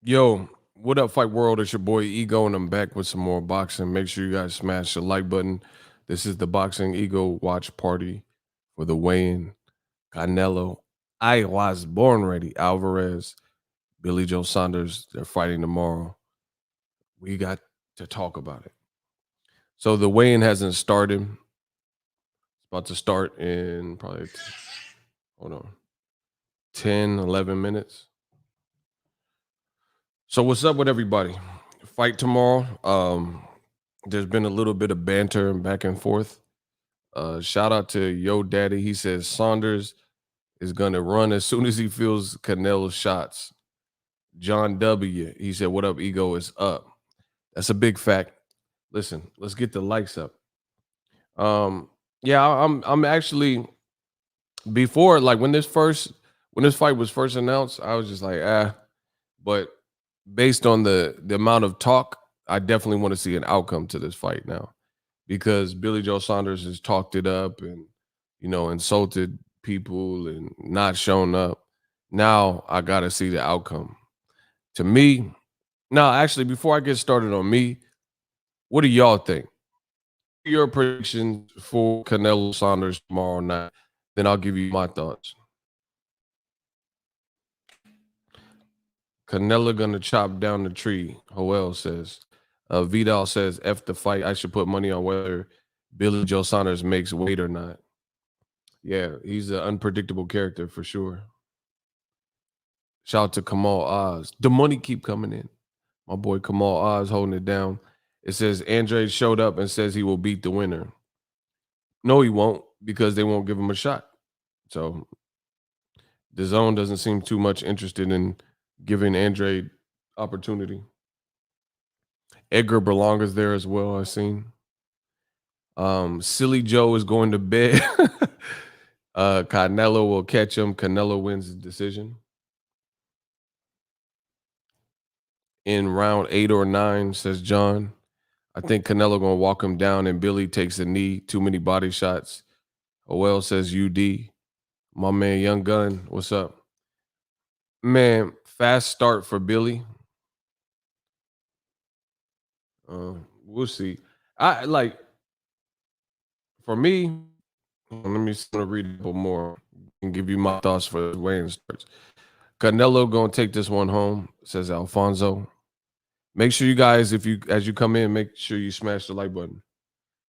Yo, what up, Fight World? It's your boy Ego, and I'm back with some more boxing. Make sure you guys smash the like button. This is the Boxing Ego watch party for the weigh-in. Canelo, I was born ready. Alvarez, Billy Joe Saunders, they're fighting tomorrow. We got to talk about it. So the weigh-in hasn't started. It's about to start in probably, hold on, 10, 11 minutes. So what's up with everybody? Fight tomorrow. There's been a little bit of banter and back and forth. Shout out to Yo Daddy. He says Saunders is gonna run as soon as he feels Canelo's shots. John W. He said, "What up, Ego is up." That's a big fact. Listen, let's get the likes up. Yeah, I'm actually before like when this fight was first announced, I was just like but based on the amount of talk, I definitely want to see an outcome to this fight now because Billy Joe Saunders has talked it up and insulted people and not shown up. Now I got to see the outcome. To me, now actually before I get started on me, what do y'all think? Your predictions for Canelo Saunders tomorrow night. Then I'll give you my thoughts. Canelo gonna chop down the tree. Joel says. Vidal says, F the fight. I should put money on whether Billy Joe Saunders makes weight or not. Yeah, he's an unpredictable character for sure. Shout out to Kamal Oz. The money keep coming in. My boy Kamal Oz holding it down. It says Andre showed up and says he will beat the winner. No, he won't because they won't give him a shot. So the zone doesn't seem too much interested in giving Andre opportunity. Edgar Berlanga's there as well, I've seen. Silly Joe is going to bed. Canelo will catch him. Canelo wins the decision. In round 8 or 9, says John. I think Canelo gonna walk him down and Billy takes a knee. Too many body shots. OL says UD. My man Young Gun, what's up? Man, fast start for Billy. We'll see. I like for me, let me read a little more and give you my thoughts for the weighing starts. Canelo gonna take this one home, says Alfonso. Make sure you guys, if you as you come in, make sure you smash the like button.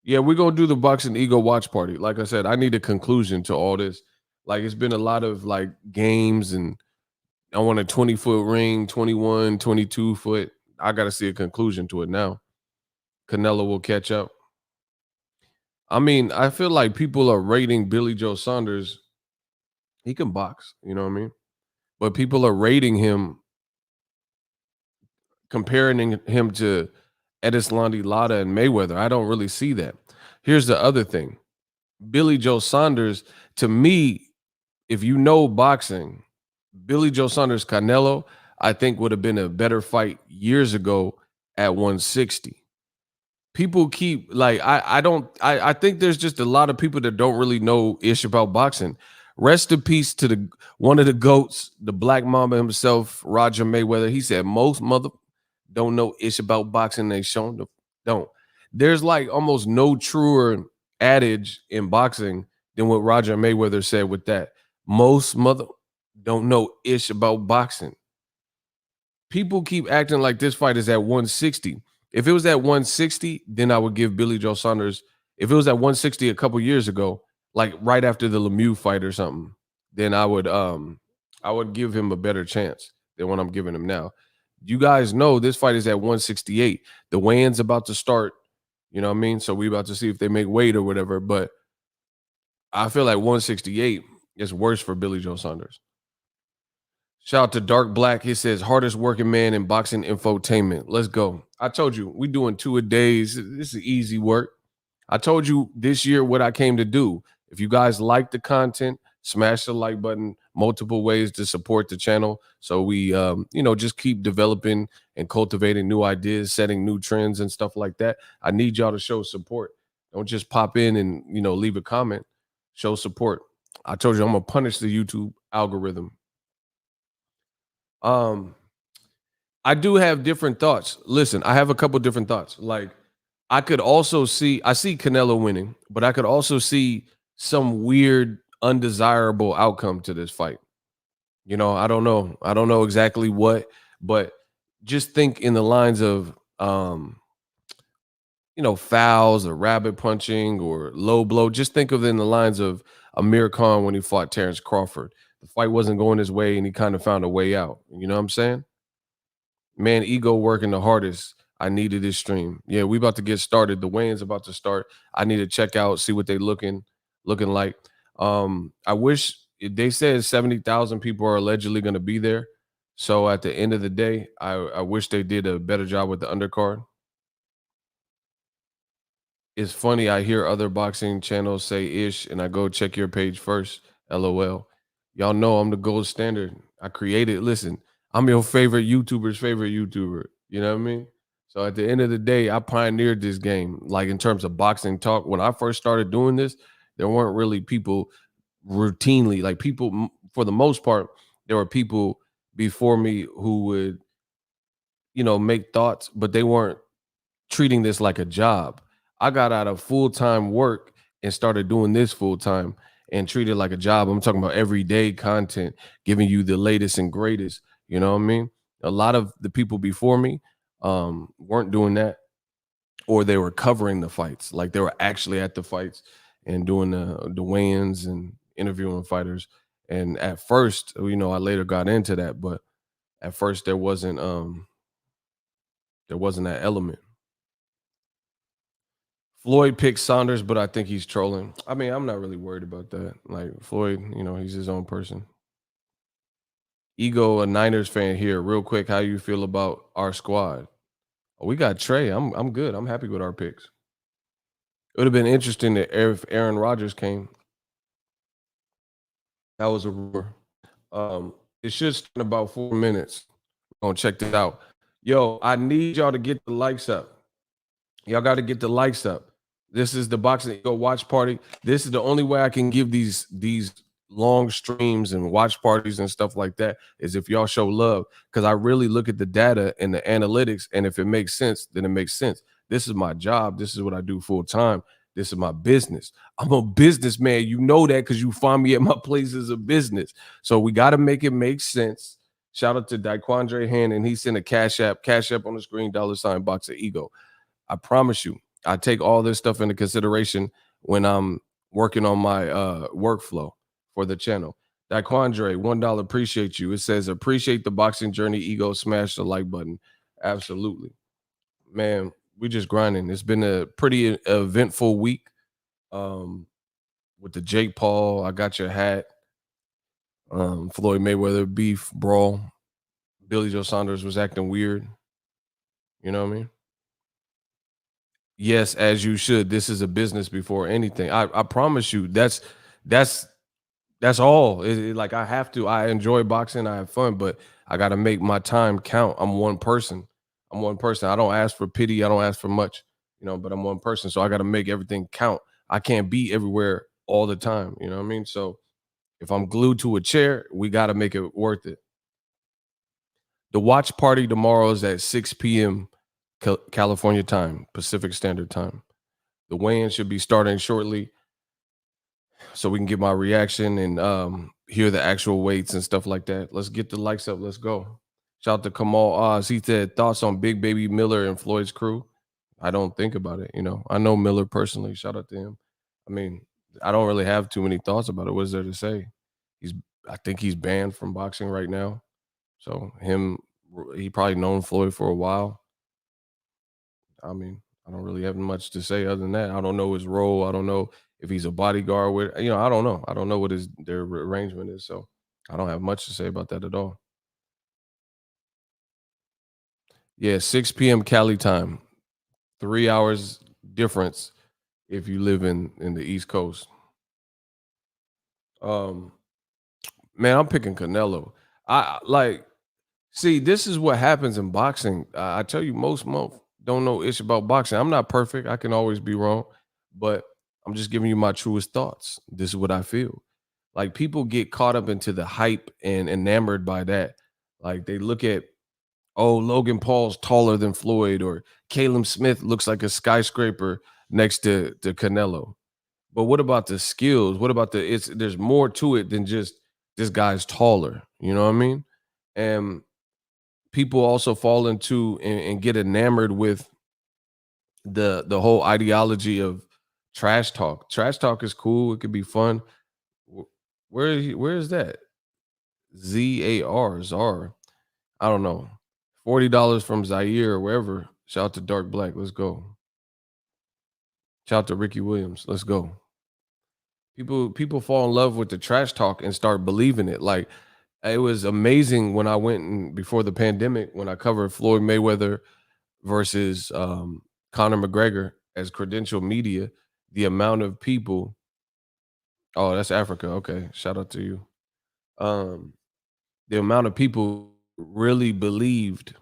Yeah, we're gonna do the Boxing Ego watch party. Like I said, I need a conclusion to all this. Like it's been a lot of like games and I want a 20-foot ring, 21, 22-foot. I gotta see a conclusion to it now. Canelo will catch up. I mean, I feel like people are rating Billy Joe Saunders. He can box, you know what I mean? But people are rating him, comparing him to Edislandi Lada and Mayweather. I don't really see that. Here's the other thing. Billy Joe Saunders, to me, if you know boxing, Billy Joe Saunders Canelo, I think would have been a better fight years ago at 160. People keep like I think there's just a lot of people that don't really know ish about boxing. Rest in peace to the one of the goats, the Black Mamba himself, Roger Mayweather. He said most mother don't know ish about boxing. They shown the don't. There's like almost no truer adage in boxing than what Roger Mayweather said with that. Most mother don't know ish about boxing. People keep acting like this fight is at 160. If it was at 160, then I would give Billy Joe Saunders. If it was at 160 a couple years ago, like right after the Lemieux fight or something, then I would give him a better chance than what I'm giving him now. You guys know this fight is at 168. The weigh-in's about to start, you know what I mean? So we about to see if they make weight or whatever, but I feel like 168 is worse for Billy Joe Saunders. Shout out to Dark Black. He says, hardest working man in boxing infotainment. Let's go. I told you, we doing 2 a days. This is easy work. I told you this year what I came to do. If you guys like the content, smash the like button. Multiple ways to support the channel. So we, just keep developing and cultivating new ideas, setting new trends and stuff like that. I need y'all to show support. Don't just pop in and, leave a comment. Show support. I told you I'm going to punish the YouTube algorithm. Um, I do have different thoughts. Listen, I have a couple different thoughts. Like I could also see I see Canelo winning, but I could also see some weird undesirable outcome to this fight. You know, I don't know. I don't know exactly what, but just think in the lines of fouls or rabbit punching or low blow. Just think of it in the lines of Amir Khan when he fought Terrence Crawford. The fight wasn't going his way and he kind of found a way out. You know what I'm saying? Man, ego working the hardest. I needed this stream. Yeah, we about to get started. The weigh-in's about to start. I need to check out, see what they looking like. I wish they said 70,000 people are allegedly going to be there. So at the end of the day, I wish they did a better job with the undercard. It's funny, I hear other boxing channels say ish, and I go check your page first. LOL. Y'all know I'm the gold standard. I created, listen, I'm your favorite YouTuber's favorite YouTuber. You know what I mean? So at the end of the day, I pioneered this game. Like in terms of boxing talk, when I first started doing this, there weren't really people routinely, like people, for the most part, there were people before me who would, make thoughts, but they weren't treating this like a job. I got out of full-time work and started doing this full-time and treat it like a job. I'm talking about everyday content, giving you the latest and greatest. You know what I mean? A lot of the people before me weren't doing that, or they were covering the fights. Like they were actually at the fights and doing the weigh-ins and interviewing fighters. And at first, I later got into that, but at first there wasn't that element. Floyd picked Saunders, but I think he's trolling. I mean, I'm not really worried about that. Like Floyd, he's his own person. Ego, a Niners fan here. Real quick, how you feel about our squad? Oh, we got Trey. I'm good. I'm happy with our picks. It would have been interesting if Aaron Rodgers came. That was a rumor. It should start in about 4 minutes. We're gonna check this out. Yo, I need y'all to get the likes up. Y'all got to get the likes up. This is the Boxingego watch party. This is the only way I can give these long streams and watch parties and stuff like that is if y'all show love, because I really look at the data and the analytics, and if it makes sense, then it makes sense. This is my job. This is what I do full time. This is my business. I'm a businessman. You know that because you find me at my place as a business. So we got to make it make sense. Shout out to Daquandre Hand, and he sent a cash app on the screen, $ Boxingego. I promise you, I take all this stuff into consideration when I'm working on my workflow for the channel. Daquandre, $1, appreciate you. It says, appreciate the boxing journey, ego, smash the like button. Absolutely. Man, we just grinding. It's been a pretty eventful week with the Jake Paul, I got your hat, Floyd Mayweather beef brawl. Billy Joe Saunders was acting weird. You know what I mean? Yes, as you should. This is a business before anything. I promise you, that's that's all. Like I have to. I enjoy boxing. I have fun, but I got to make my time count. I'm one person. I'm one person. I don't ask for pity. I don't ask for much, but I'm one person, so I got to make everything count. I can't be everywhere all the time. You know what I mean? So if I'm glued to a chair, we got to make it worth it. The watch party tomorrow is at 6 p.m. California time, Pacific Standard Time. The weigh-in should be starting shortly, so we can get my reaction and hear the actual weights and stuff like that. Let's get the likes up. Let's go. Shout out to Kamal Oz. He said thoughts on Big Baby Miller and Floyd's crew. I don't think about it. I know Miller personally. Shout out to him. I mean, I don't really have too many thoughts about it. What's there to say? I think he's banned from boxing right now. So he probably known Floyd for a while. I mean, I don't really have much to say other than that. I don't know his role. I don't know if he's a bodyguard with, I don't know. I don't know what their arrangement is. So I don't have much to say about that at all. Yeah, 6 p.m. Cali time, 3 hours difference if you live in the East Coast. Um, man, I'm picking Canelo. Like, see, this is what happens in boxing. I tell you, most don't know ish about boxing. I'm not perfect. I can always be wrong, but I'm just giving you my truest thoughts. This is what I feel. Like people get caught up into the hype and enamored by that. Like they look at Oh, Logan Paul's taller than Floyd, or Caleb Smith looks like a skyscraper next to Canelo. But what about the skills? What about the it's there's more to it than just this guy's taller. You know what I mean? And people also fall into and get enamored with the whole ideology of trash talk. Trash talk is cool. It could be fun. Where is that? ZAR. I don't know. $40 from Zaire or wherever. Shout out to Dark Black. Let's go. Shout out to Ricky Williams. Let's go. People fall in love with the trash talk and start believing it. Like it was amazing when I went and before the pandemic when I covered Floyd Mayweather versus Conor McGregor as credential media. The amount of people. Oh, that's Africa. Okay, shout out to you. Um, the amount of people really believed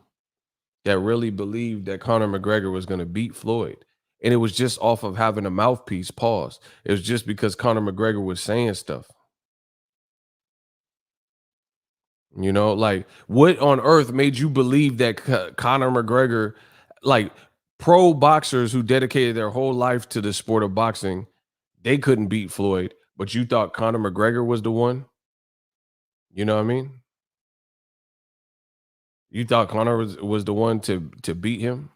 that Conor McGregor was going to beat Floyd. And it was just off of having a mouthpiece. Pause. It was just because Conor McGregor was saying stuff. You know, like what on earth made you believe that Conor McGregor, like pro boxers who dedicated their whole life to the sport of boxing, they couldn't beat Floyd, but you thought Conor McGregor was the one? You know what I mean? You thought Conor was the one to beat him?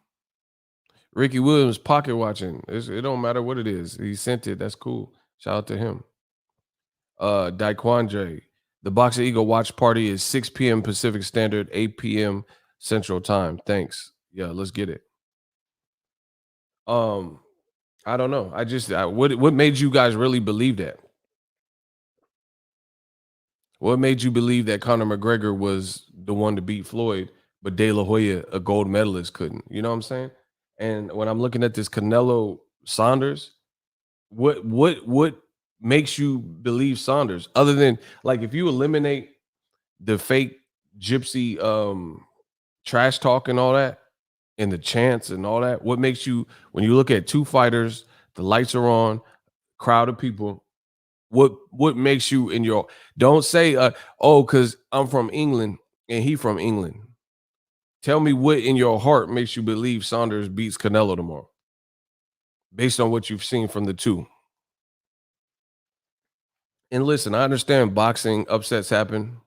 Ricky Williams pocket watching. It don't matter what it is. He sent it. That's cool. Shout out to him. Daquandre. The Boxingego watch party is 6 p.m. Pacific Standard, 8 p.m. Central Time. Thanks. Yeah, let's get it. Um, I don't know. What made you guys really believe that? What made you believe that Conor McGregor was the one to beat Floyd, but De La Hoya, a gold medalist, couldn't? You know what I'm saying? And when I'm looking at this Canelo Saunders, what makes you believe Saunders other than like if you eliminate the fake gypsy trash talk and all that and the chants and all that, what makes you when you look at two fighters, the lights are on, crowd of people, what makes you in your don't say oh cuz I'm from England and he from England. Tell me what in your heart makes you believe Saunders beats Canelo tomorrow based on what you've seen from the two. And listen, I understand boxing upsets happen,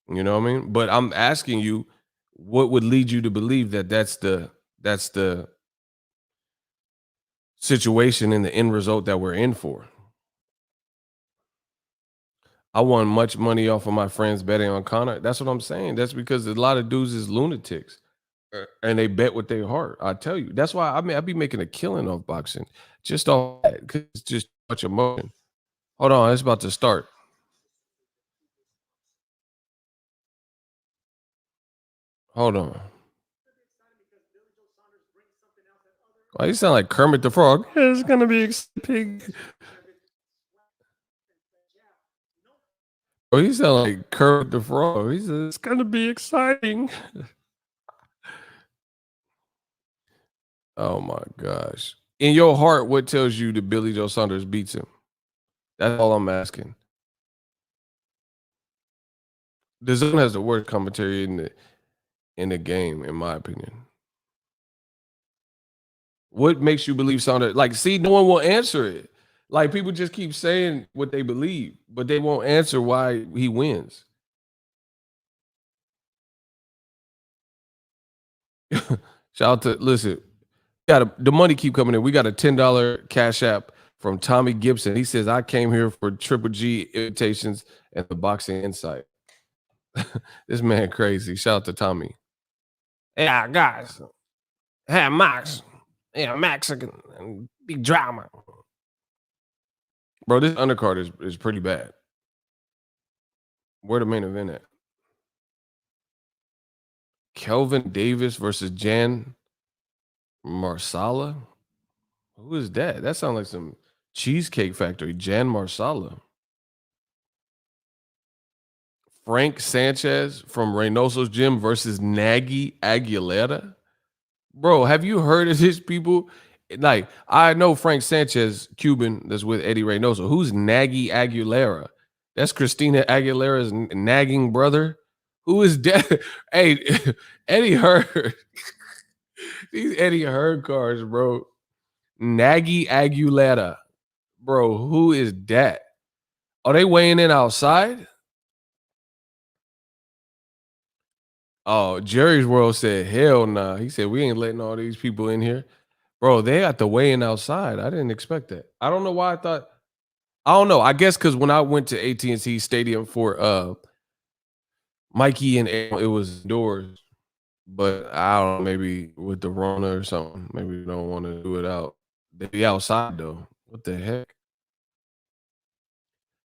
you know what I mean? But I'm asking you what would lead you to believe that that's the situation and the end result that we're in for. I won much money off of my friends betting on Connor. That's what I'm saying. That's because a lot of dudes is lunatics and they bet with their heart. I tell you. That's why I mean I be making a killing off boxing just off that because it's just too much emotion. Hold on, it's about to start. Hold on. Why you sound like Kermit the Frog? It's gonna be pig. Oh, he sound like Kermit the Frog. He said it's gonna be exciting. Oh my gosh. In your heart, what tells you that Billy Joe Saunders beats him? That's all I'm asking. The Zone has the worst commentary in the game, in my opinion. What makes you believe Saunders? Like, see, no one will answer it. Like people just keep saying what they believe, but they won't answer why he wins. Shout out to listen. The money keep coming in. We got a $10 cash app from Tommy Gibson. He says, I came here for Triple G invitations and the boxing insight. This man crazy. Shout out to Tommy. Yeah, guys. Hey, Max. Yeah, Mexican. Big drama. Bro, this undercard is pretty bad. Where the main event at? Kelvin Davis versus Jan Marsala? Who is that? That sounds like some Cheesecake Factory. Jan Marsala. Frank Sanchez from Reynoso's gym versus Nagy Aguilera. Bro, have you heard of these people? Like, I know Frank Sanchez, Cuban, that's with Eddie Reynoso. Who's Nagy Aguilera? That's Christina Aguilera's nagging brother. Who is that? Hey, Eddie Heard. These Eddie Heard cars, bro. Nagy Aguilera. Bro, who is that? Are they weighing in outside? Oh, Jerry's World said, hell nah. He said, we ain't letting all these people in here. Bro, they got the weigh in outside. I didn't expect that. I don't know why I thought. I don't know. I guess because when I went to AT&T Stadium for Mikey and it was indoors. But I don't know, maybe with the Rona or something. Maybe you don't want to do it out. They be outside though. What the heck?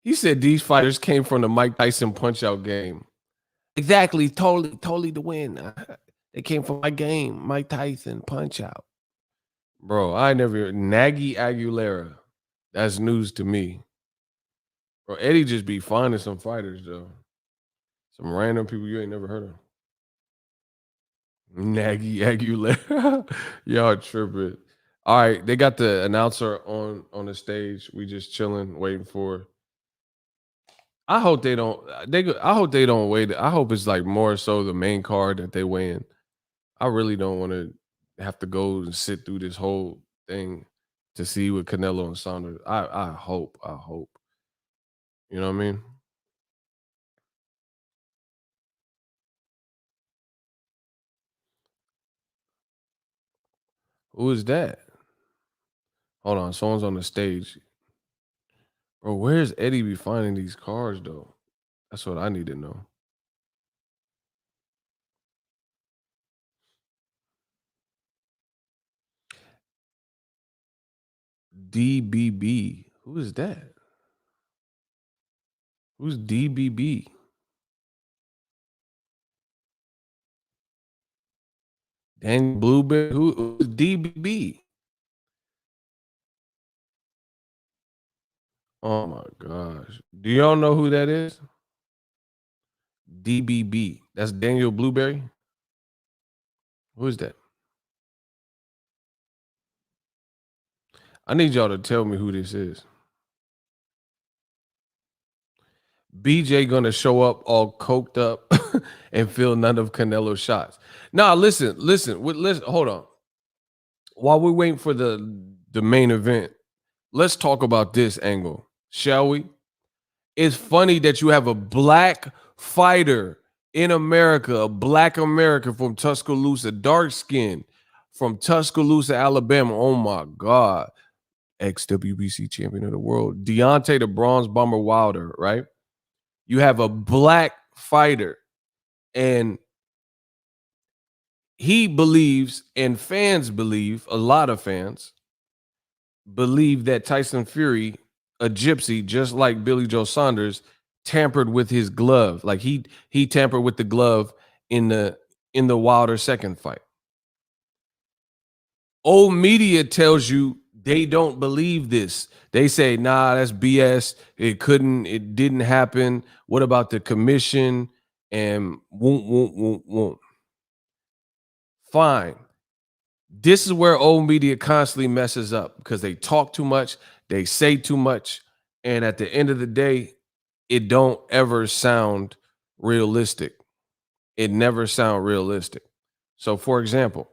He said these fighters came from the Mike Tyson punch out game. Exactly, totally the win. They came from my game, Mike Tyson punch out. Bro, I never Nagy Aguilera. That's news to me. Bro, Eddie just be finding some fighters though. Some random people you ain't never heard of. Nagy Aguilera. Y'all tripping. All right, they got the announcer on the stage. We just chilling, waiting for. I hope they don't. I hope they don't wait. I hope it's like more so the main card that they weigh in. I really don't want to have to go and sit through this whole thing to see what Canelo and Saunders. I hope. I hope. You know what I mean? Who is that? Hold on, someone's on the stage. Bro, where's Eddie be finding these cars though? That's what I need to know. DBB. Who is that? Who's DBB? Dan Blueberry? Who's DBB? Oh my gosh. Do y'all know who that is? DBB. That's Daniel Blueberry. Who is that? I need y'all to tell me who this is. BJ gonna show up all coked up and feel none of Canelo's shots. Nah, listen. Hold on. While we're waiting for the main event, let's talk about this angle, shall we? It's funny that you have a black fighter in America, a black American from Tuscaloosa, dark skin from Tuscaloosa, Alabama. Oh my God. Ex-WBC champion of the world. Deontay the Bronze Bomber Wilder, right? You have a black fighter, and he believes, and fans believe, a lot of fans believe that Tyson Fury, a gypsy, just like Billy Joe Saunders, tampered with his glove. Like he tampered with the glove in the Wilder second fight. Old media tells you they don't believe this. They say, nah, that's BS. It didn't happen. What about the commission? And won't. Fine. This is where old media constantly messes up because they talk too much, they say too much, and at the end of the day, it don't ever sound realistic. It never sound realistic. So, for example,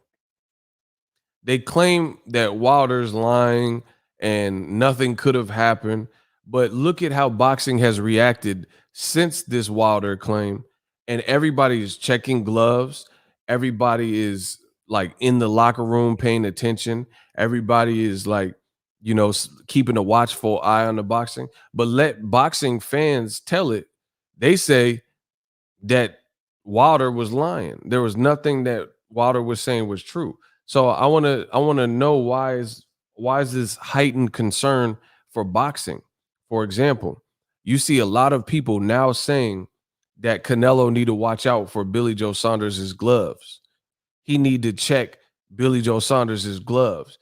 they claim that Wilder's lying and nothing could have happened, but look at how boxing has reacted since this Wilder claim, and everybody is checking gloves. Everybody is like in the locker room paying attention. Everybody is like, keeping a watchful eye on the boxing. But let boxing fans tell it. They say that Wilder was lying. There was nothing that Wilder was saying was true. So I want to know why is this heightened concern for boxing? For example, you see a lot of people now saying that Canelo need to watch out for Billy Joe Saunders' gloves. He need to check Billy Joe Saunders' gloves.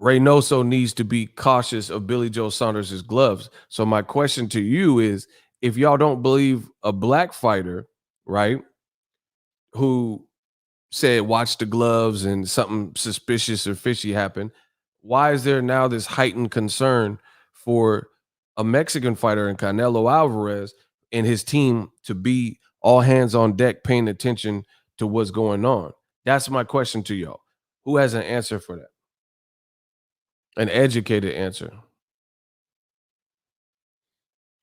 Reynoso needs to be cautious of Billy Joe Saunders' gloves. So my question to you is, if y'all don't believe a black fighter, right, who said watch the gloves and something suspicious or fishy happened, why is there now this heightened concern for a Mexican fighter in Canelo Alvarez and his team to be all hands on deck paying attention to what's going on? That's my question to y'all. Who has an answer for that? An educated answer.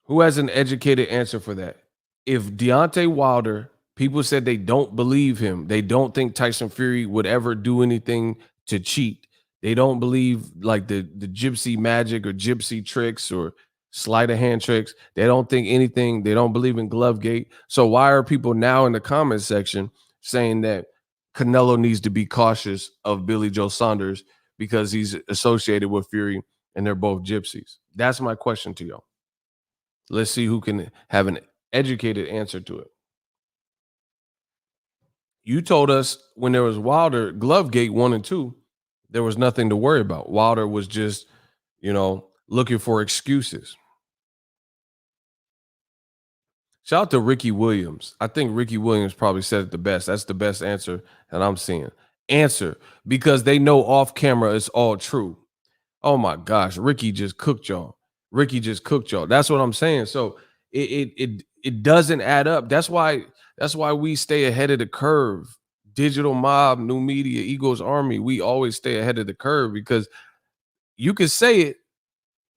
Who has an educated answer for that? If Deontay Wilder, people said they don't believe him. They don't think Tyson Fury would ever do anything to cheat. They don't believe like the gypsy magic or gypsy tricks or sleight of hand tricks. They don't think anything. They don't believe in glove gate. So why are people now in the comment section saying that Canelo needs to be cautious of Billy Joe Saunders because he's associated with Fury and they're both gypsies? That's my question to y'all. Let's see who can have an educated answer to it. You told us when there was Wilder, Glovegate 1 and 2, there was nothing to worry about. Wilder was just, looking for excuses. Shout out to Ricky Williams. I think Ricky Williams probably said it the best. That's the best answer that I'm seeing. Answer, because they know off camera it's all true. Oh my gosh, Ricky just cooked y'all. Ricky just cooked y'all. That's what I'm saying. So it doesn't add up. That's why we stay ahead of the curve. Digital Mob, New Media, Eagles Army, we always stay ahead of the curve because you can say it,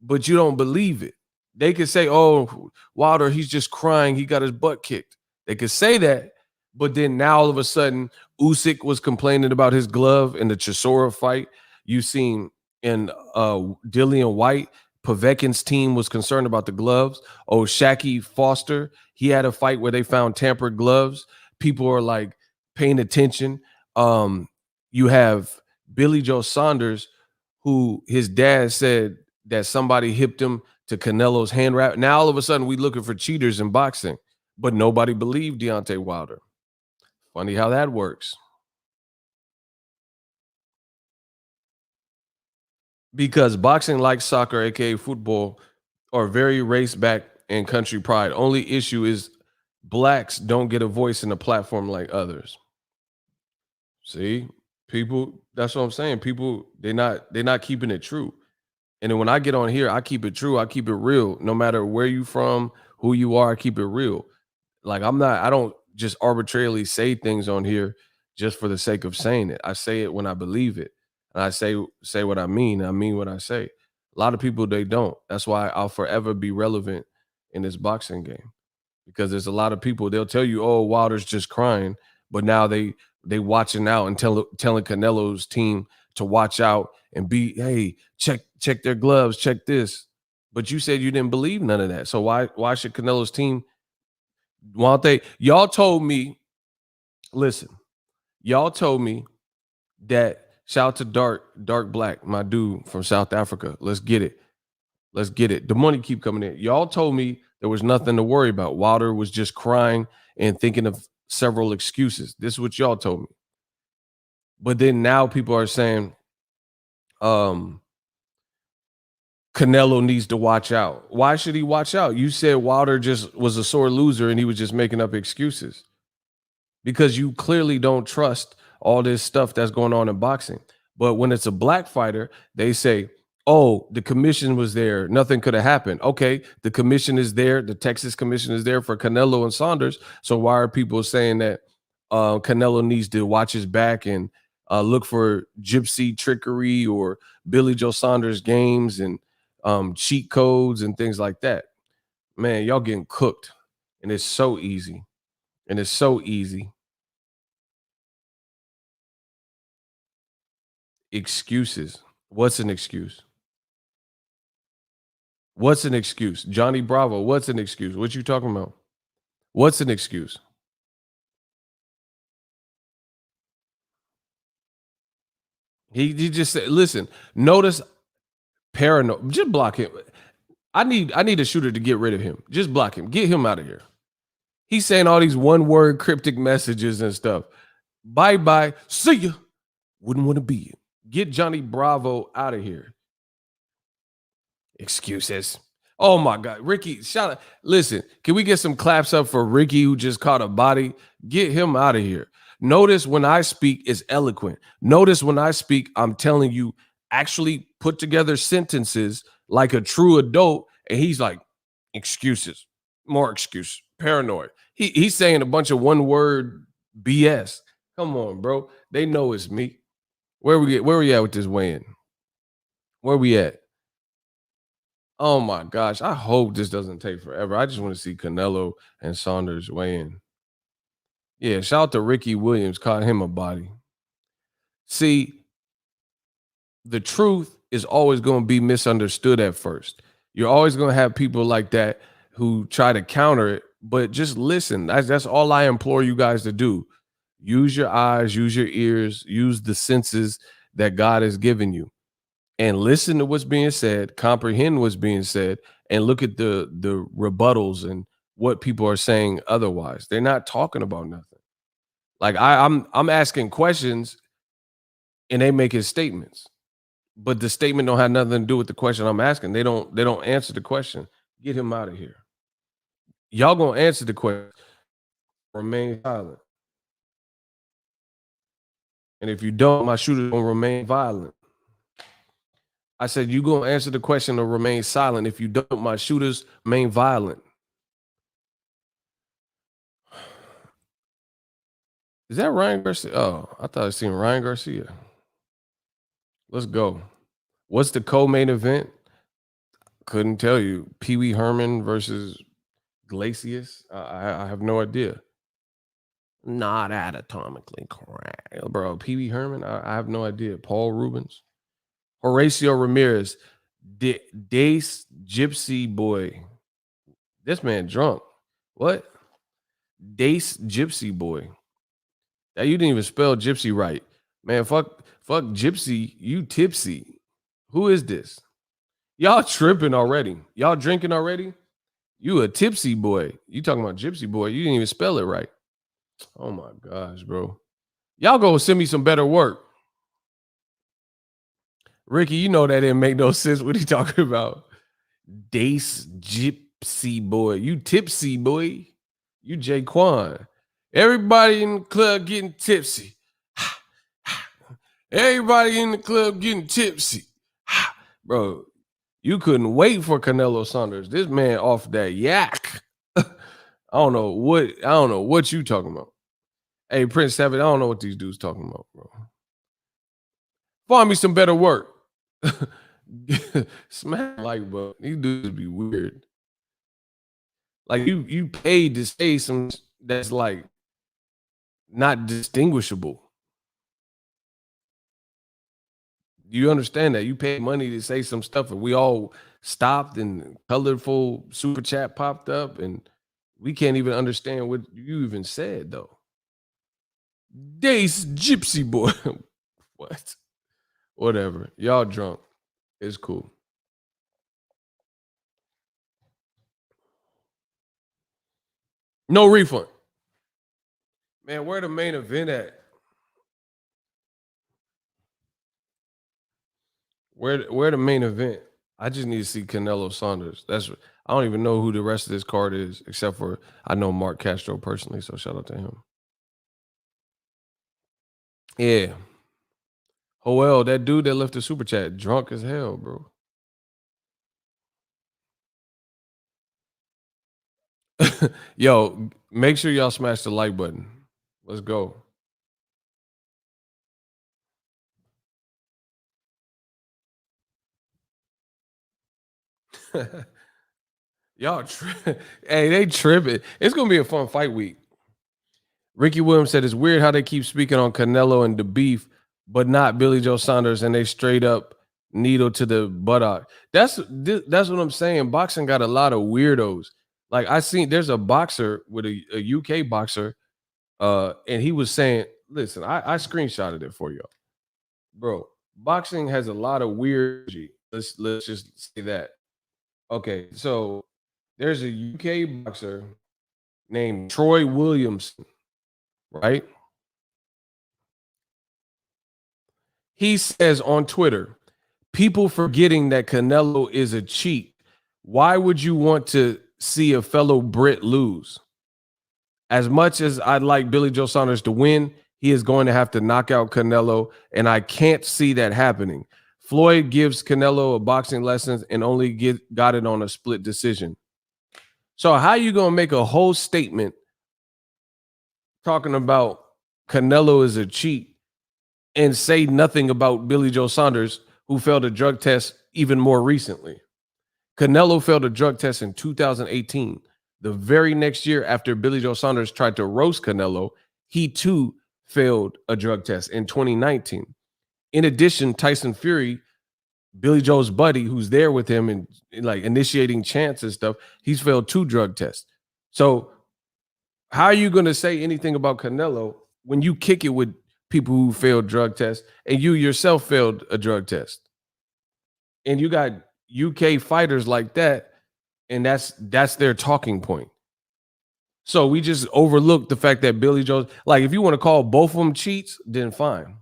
but you don't believe it. They could say, "Oh, Wilder, he's just crying. He got his butt kicked." They could say that, but then now all of a sudden, Usyk was complaining about his glove in the Chisora fight. You seen in Dillian White, Povetkin's team was concerned about the gloves. Oh, Shaki Foster, he had a fight where they found tampered gloves. People are like paying attention. You have Billy Joe Saunders, who his dad said that somebody hipped him to Canelo's hand wrap. Now all of a sudden we looking for cheaters in boxing, but nobody believed Deontay Wilder. Funny how that works. Because boxing, like soccer, aka football, are very race back and country pride. Only issue is blacks don't get a voice in a platform like others. See, people, that's what I'm saying. People, they're not keeping it true. And then when I get on here, I keep it true. I keep it real. No matter where you from, who you are, I keep it real. Like I don't just arbitrarily say things on here just for the sake of saying it. I say it when I believe it. And I say what I mean. I mean what I say. A lot of people they don't. That's why I'll forever be relevant in this boxing game. Because there's a lot of people, they'll tell you, oh, Wilder's just crying, but now they watching out and telling Canelo's team to watch out and be, hey, check their gloves, check this. But you said you didn't believe none of that. So why should Canelo's team? Why don't they? Y'all told me, listen, y'all told me that shout out to Dark Black, my dude from South Africa. Let's get it. Let's get it. The money keep coming in. Y'all told me there was nothing to worry about. Wilder was just crying and thinking of several excuses. This is what y'all told me. But then now people are saying, Canelo needs to watch out. Why should he watch out? You said Wilder just was a sore loser and he was just making up excuses because you clearly don't trust all this stuff that's going on in boxing. But when it's a black fighter, they say, oh, the commission was there. Nothing could have happened. Okay, the commission is there. The Texas commission is there for Canelo and Saunders. So why are people saying that Canelo needs to watch his back and look for gypsy trickery or Billy Joe Saunders games and cheat codes and things like that? Man, y'all getting cooked. And it's so easy. And it's so easy. Excuses. What's an excuse? What's an excuse? Johnny Bravo, what's an excuse? What you talking about? What's an excuse? He just said, listen, notice paranoid. Just block him. I need a shooter to get rid of him. Just block him. Get him out of here. He's saying all these one-word cryptic messages and stuff. Bye-bye. See ya. Wouldn't want to be you. Get Johnny Bravo out of here. Excuses. Oh my God. Ricky, shout out. Listen, can we get some claps up for Ricky who just caught a body? Get him out of here. Notice when I speak is eloquent. Notice when I speak, I'm telling you, actually put together sentences like a true adult. And he's like, excuses, more excuses. paranoid. He's saying a bunch of one word BS. Come on, bro. They know it's me. Where we at with this weigh-in? Where we at? Oh my gosh. I hope this doesn't take forever. I just want to see Canelo and Saunders weigh in. Yeah, shout out to Ricky Williams, caught him a body. See, the truth is always going to be misunderstood at first. You're always going to have people like that who try to counter it, but just listen. That's all I implore you guys to do. Use your eyes, use your ears, use the senses that God has given you, and listen to what's being said, comprehend what's being said, and look at the rebuttals and what people are saying otherwise. They're not talking about nothing. Like I'm asking questions and they making statements, but the statement don't have nothing to do with the question I'm asking. They don't answer the question. Get him out of here. Y'all gonna answer the question. Remain silent. And if you don't, my shooter gonna remain violent. I said you gonna answer the question or remain silent. If you don't, my shooters remain violent. Is that Ryan Garcia? Oh, I thought I seen Ryan Garcia. Let's go. What's the co-main event? Couldn't tell you. Pee Wee Herman versus Glacius. I have no idea. Not anatomically correct, bro. Pee Wee Herman. I have no idea. Paul Rubens, Horacio Ramirez, Dace Gypsy Boy. This man drunk. What? Dace Gypsy Boy. That you didn't even spell gypsy right, man. Fuck gypsy. You tipsy. Who is this? Y'all tripping already? Y'all drinking already? You a tipsy boy. You talking about gypsy boy. You didn't even spell it right. Oh my gosh, bro. Y'all go send me some better work. Ricky, you know that didn't make no sense. What he talking about? Dace gypsy boy. You tipsy boy. You Jaquan. Everybody in the club getting tipsy. Everybody in the club getting tipsy. Bro, you couldn't wait for Canelo Saunders. This man off that yak. I don't know what you talking about. Hey, Prince Savage, I don't know what these dudes talking about, bro. Find me some better work. Smack like, bro. These dudes be weird. Like you paid to say some that's like not distinguishable. You understand that? You paid money to say some stuff, and we all stopped, and colorful super chat popped up, and we can't even understand what you even said, though. Dace Gypsy Boy. What? Whatever. Y'all drunk. It's cool. No refund. Man, where the main event at? Where the main event? I just need to see Canelo Saunders. I don't even know who the rest of this card is, except for I know Mark Castro personally, so shout out to him. Yeah. Joel, that dude that left the super chat, drunk as hell, bro. Yo, make sure y'all smash the like button. Let's go. Y'all, hey, they tripping. It's gonna be a fun fight week. Ricky Williams said it's weird how they keep speaking on Canelo and the beef, but not Billy Joe Saunders, and they straight up needle to the buttock. That's what I'm saying. Boxing got a lot of weirdos. Like I seen, there's a boxer with a UK boxer, and he was saying, "Listen, I screenshotted it for you, bro. Boxing has a lot of weird. Let's just say that. Okay, so there's a UK boxer named Troy Williamson, right? He says on Twitter, people forgetting that Canelo is a cheat. Why would you want to see a fellow Brit lose? As much as I'd like Billy Joe Saunders to win, he is going to have to knock out Canelo, and I can't see that happening. Floyd gives Canelo a boxing lesson and only got it on a split decision. So how you gonna make a whole statement talking about Canelo is a cheat and say nothing about Billy Joe Saunders, who failed a drug test even more recently? Canelo failed a drug test in 2018. The very next year after Billy Joe Saunders tried to roast Canelo, he too failed a drug test in 2019. In addition, Tyson Fury, Billy Joe's buddy, who's there with him and like initiating chants and stuff, he's failed 2 drug tests. So how are you going to say anything about Canelo when you kick it with people who failed drug tests and you yourself failed a drug test? And you got UK fighters like that, and that's their talking point. So we just overlook the fact that Billy Joe, like if you want to call both of them cheats, then fine.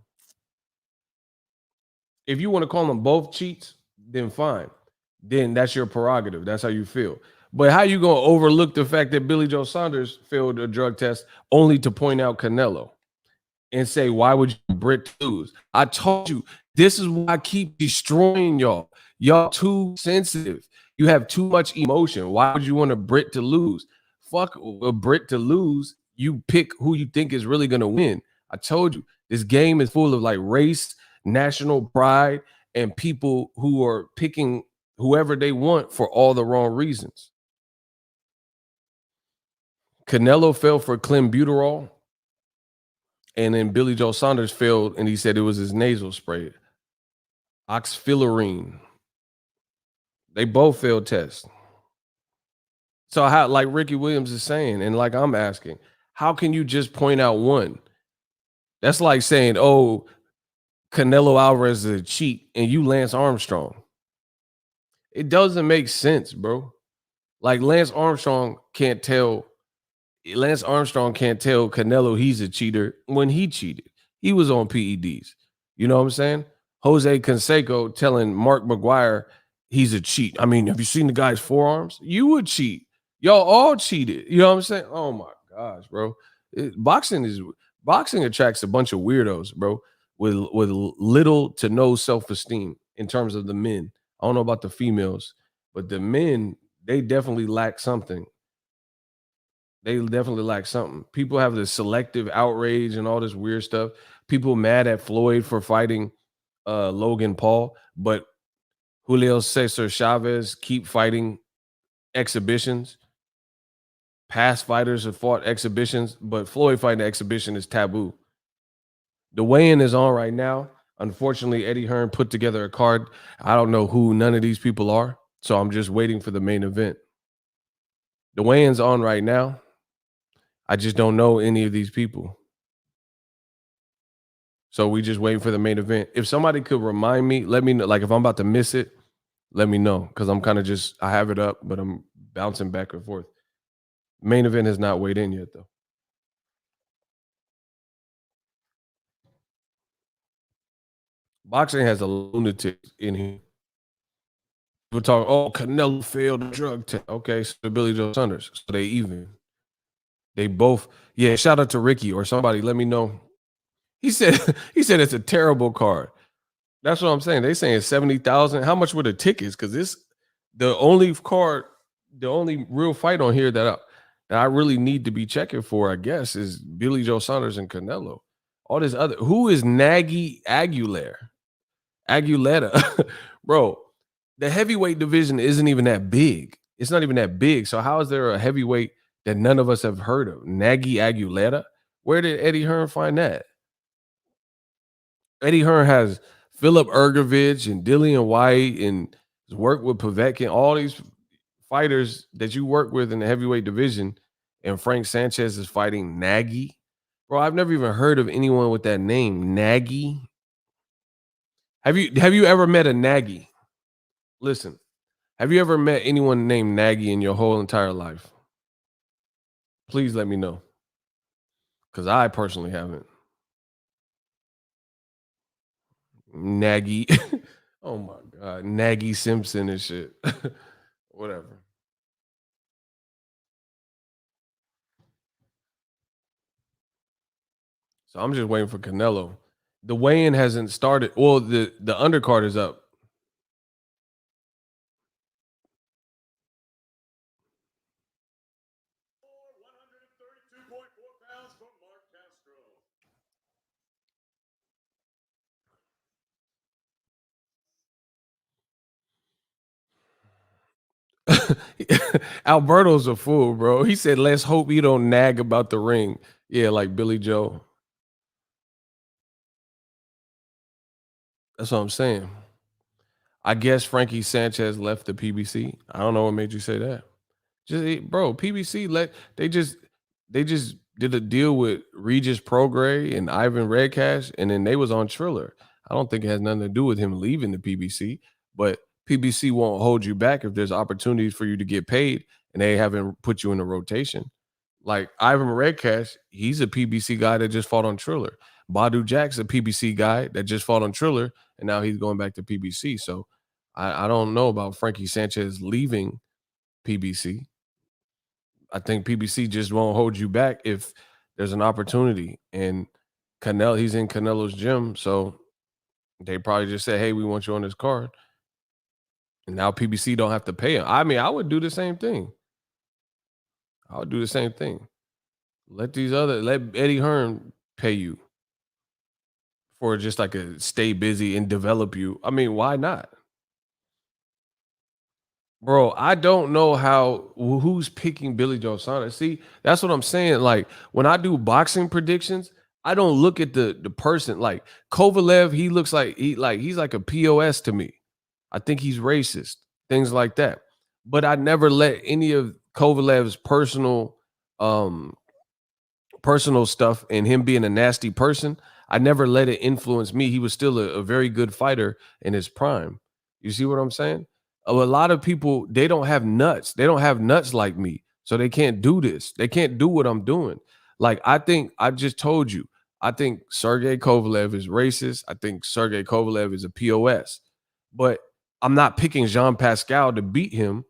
If you want to call them both cheats, then fine. Then that's your prerogative. That's how you feel. But how you gonna overlook the fact that Billy Joe Saunders failed a drug test only to point out Canelo and say, why would you Brit lose? I told you, this is why I keep destroying y'all. Y'all too sensitive. You have too much emotion. Why would you want a Brit to lose? Fuck a Brit to lose. You pick who you think is really gonna win. I told you, this game is full of like race, national pride, and people who are picking whoever they want for all the wrong reasons. Canelo fell for clenbuterol, and then Billy Joe Saunders failed, and he said it was his nasal spray, oxfillarine. They both failed tests. So how, like Ricky Williams is saying, and like I'm asking, how can you just point out one? That's like saying, oh, Canelo Alvarez is a cheat, and you Lance Armstrong. It doesn't make sense, bro. Like Lance Armstrong can't tell Canelo he's a cheater when he cheated. He was on PEDs. You know what I'm saying? Jose Canseco telling Mark McGuire he's a cheat. I mean, have you seen the guy's forearms? You would cheat. Y'all all cheated. You know what I'm saying? Oh my gosh, bro. Boxing attracts a bunch of weirdos, bro, with little to no self-esteem in terms of the men. I don't know about the females, but the men, they definitely lack something. They definitely lack something. People have this selective outrage and all this weird stuff. People mad at Floyd for fighting Logan Paul, but Julio Cesar Chavez keep fighting exhibitions. Past fighters have fought exhibitions, but Floyd fighting an exhibition is taboo. The weigh-in is on right now. Unfortunately, Eddie Hearn put together a card. I don't know who none of these people are, so I'm just waiting for the main event. The weigh-in's on right now. I just don't know any of these people. So we just waiting for the main event. If somebody could remind me, let me know. Like if I'm about to miss it, let me know. Because I'm kind of just, I have it up, but I'm bouncing back and forth. Main event has not weighed in yet, though. Boxing has a lunatic in here. People talk, oh, Canelo failed the drug test. Okay, so Billy Joe Saunders. So they even. They both, yeah, shout out to Ricky or somebody. Let me know. He said, he said it's a terrible card. That's what I'm saying. They saying 70,000. How much were the tickets? Because this the only card, the only real fight on here that I really need to be checking for, I guess, is Billy Joe Saunders and Canelo. All this other, who is Nagy Aguilera? Bro, the heavyweight division isn't even that big. It's not even that big. So how is there a heavyweight that none of us have heard of? Nagy Aguilera? Where did Eddie Hearn find that? Eddie Hearn has Philip Ergovich and Dillian White and has worked with Povetkin, all these fighters that you work with in the heavyweight division. And Frank Sanchez is fighting Nagy. Bro, I've never even heard of anyone with that name, Nagy. Have you ever met a Nagy? Listen, have you ever met anyone named Nagy in your whole entire life? Please let me know. Because I personally haven't. Nagy. Oh my God. Nagy Simpson and shit. Whatever. So I'm just waiting for Canelo. The weigh-in hasn't started. Well, the undercard is up. Alberto's a fool, bro. He said, "Let's hope you don't nag about the ring." Yeah, like Billy Joe. That's what I'm saying. I guess Frankie Sanchez left the PBC. I don't know what made you say that. Bro, PBC they just did a deal with Regis Prograis and Ivan Redcash, and then they was on Triller. I don't think it has nothing to do with him leaving the PBC, but PBC won't hold you back if there's opportunities for you to get paid and they haven't put you in the rotation. Like Ivan Redcash, he's a PBC guy that just fought on Triller. Badu Jack's a PBC guy that just fought on Triller, and now he's going back to PBC. So I don't know about Frankie Sanchez leaving PBC. I think PBC just won't hold you back if there's an opportunity. And Canelo, he's in Canelo's gym, so they probably just say, "Hey, we want you on this card." And now PBC don't have to pay him. I mean, I would do the same thing. I would do the same thing. Let Eddie Hearn pay you for just like a stay busy and develop you. I mean, why not? Bro, I don't know who's picking Billy Joe Saunders. See, that's what I'm saying. Like when I do boxing predictions, I don't look at the person. Like Kovalev, he looks like he's like a POS to me. I think he's racist, things like that. But I never let any of Kovalev's um personal stuff and him being a nasty person, I never let it influence me. He was still a very good fighter in his prime. You see what I'm saying? A lot of people, they don't have nuts. They don't have nuts like me. So they can't do this. They can't do what I'm doing. Like, I think I just told you, I think Sergey Kovalev is racist. I think Sergey Kovalev is a POS. But I'm not picking Jean Pascal to beat him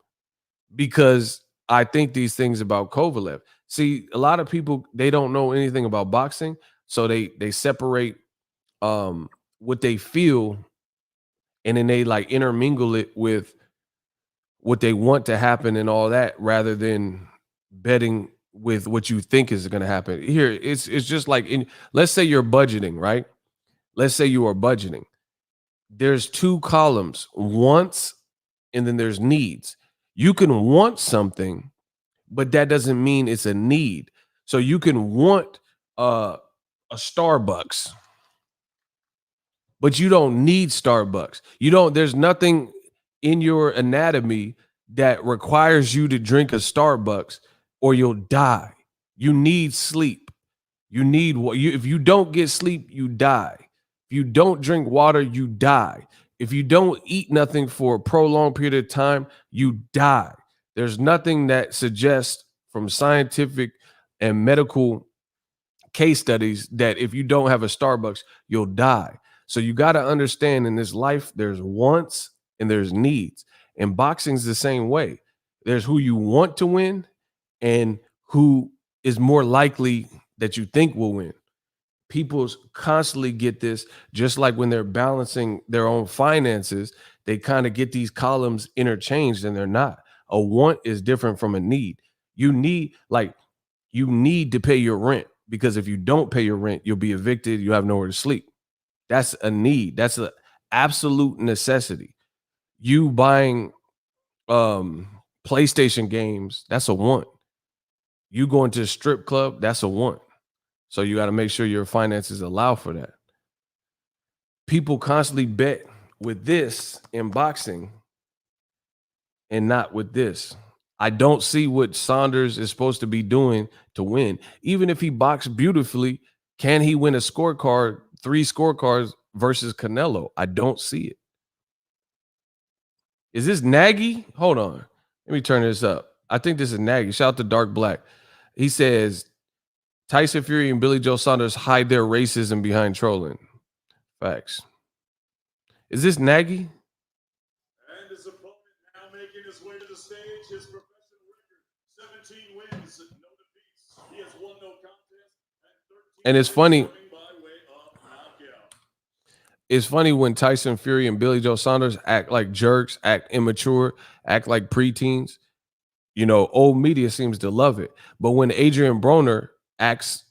because I think these things about Kovalev. See, a lot of people, they don't know anything about boxing, so they separate what they feel and then they like intermingle it with what they want to happen and all that rather than betting with what you think is going to happen. Here, it's just like let's say you're budgeting, right? Let's say you are budgeting. There's two columns, wants and then there's needs. You can want something, but that doesn't mean it's a need. So you can want a Starbucks, but you don't need Starbucks. You don't, there's nothing in your anatomy that requires you to drink a Starbucks or you'll die. You need sleep. You need what you if you don't get sleep, you die. If you don't drink water, you die. If you don't eat nothing for a prolonged period of time, you die. There's nothing that suggests from scientific and medical case studies that if you don't have a Starbucks, you'll die. So you got to understand in this life, there's wants and there's needs. And boxing's the same way. There's who you want to win and who is more likely that you think will win. People constantly get this, just like when they're balancing their own finances, they kind of get these columns interchanged and they're not. A want is different from a need. You need to pay your rent because if you don't pay your rent, you'll be evicted, you have nowhere to sleep. That's a need. That's an absolute necessity. You buying um PlayStation games, that's a want. You going to a strip club, that's a want. So you got to make sure your finances allow for that. People constantly bet with this in boxing and not with this. I don't see what Saunders is supposed to be doing to win. Even if he boxed beautifully, can he win a scorecard, three scorecards versus Canelo? I don't see it. Is this Nagy? Hold on. Let me turn this up. I think this is Nagy. Shout out to Dark Black. He says Tyson Fury and Billy Joe Saunders hide their racism behind trolling. Facts. Is this Nagy? And his opponent now making his way to the stage, his professional record, 17 wins, no defeats. He has won no contest. And it's funny. It's funny when Tyson Fury and Billy Joe Saunders act like jerks, act immature, act like preteens. You know, old media seems to love it. But when Adrian Broner acts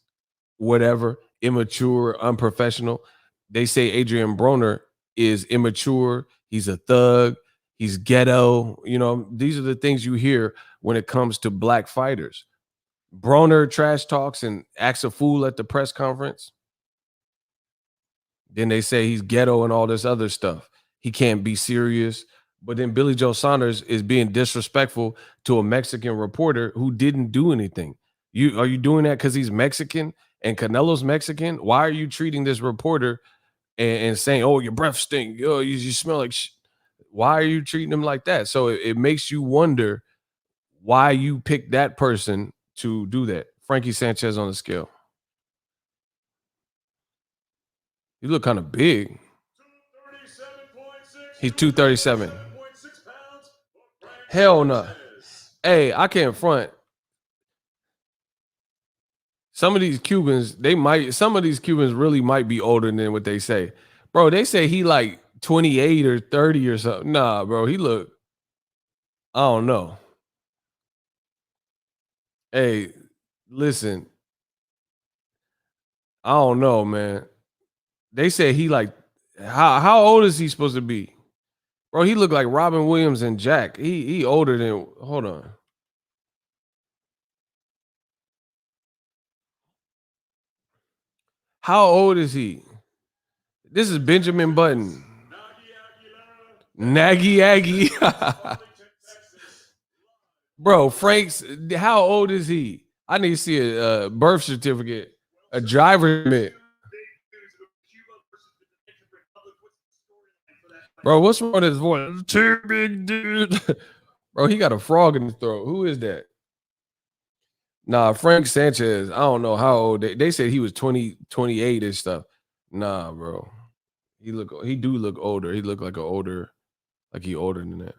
whatever, immature, unprofessional, they say Adrian Broner is immature. He's a thug. He's ghetto. You know, these are the things you hear when it comes to black fighters. Broner trash talks and acts a fool at the press conference. Then they say he's ghetto and all this other stuff. He can't be serious. But then Billy Joe Saunders is being disrespectful to a Mexican reporter who didn't do anything. You are you doing that because he's Mexican and Canelo's Mexican? Why are you treating this reporter and saying, "Oh, your breath stink. Oh, you smell like sh-" Why are you treating him like that? So it makes you wonder why you picked that person to do that. Frankie Sanchez on the scale. He look kind of big. He's 237. Hell no. Hey, I can't front. Some of these Cubans, some of these Cubans really might be older than what they say. Bro, they say he like 28 or 30 or something. Nah, bro, he look, I don't know. Hey, listen, I don't know, man. They say he like, how old is he supposed to be? Bro, he look like Robin Williams and Jack. He older than, hold on. How old is he? This is Benjamin Button. Nagy Aggie. Bro, Frank's, how old is he? I need to see a birth certificate, a driver permit. Bro, what's wrong with his voice? Too big, dude. Bro, he got a frog in his throat. Who is that? Nah, Frank Sanchez. I don't know how old. They said he was 20, 28 and stuff. Nah, bro. He do look older. He look like like he older than that.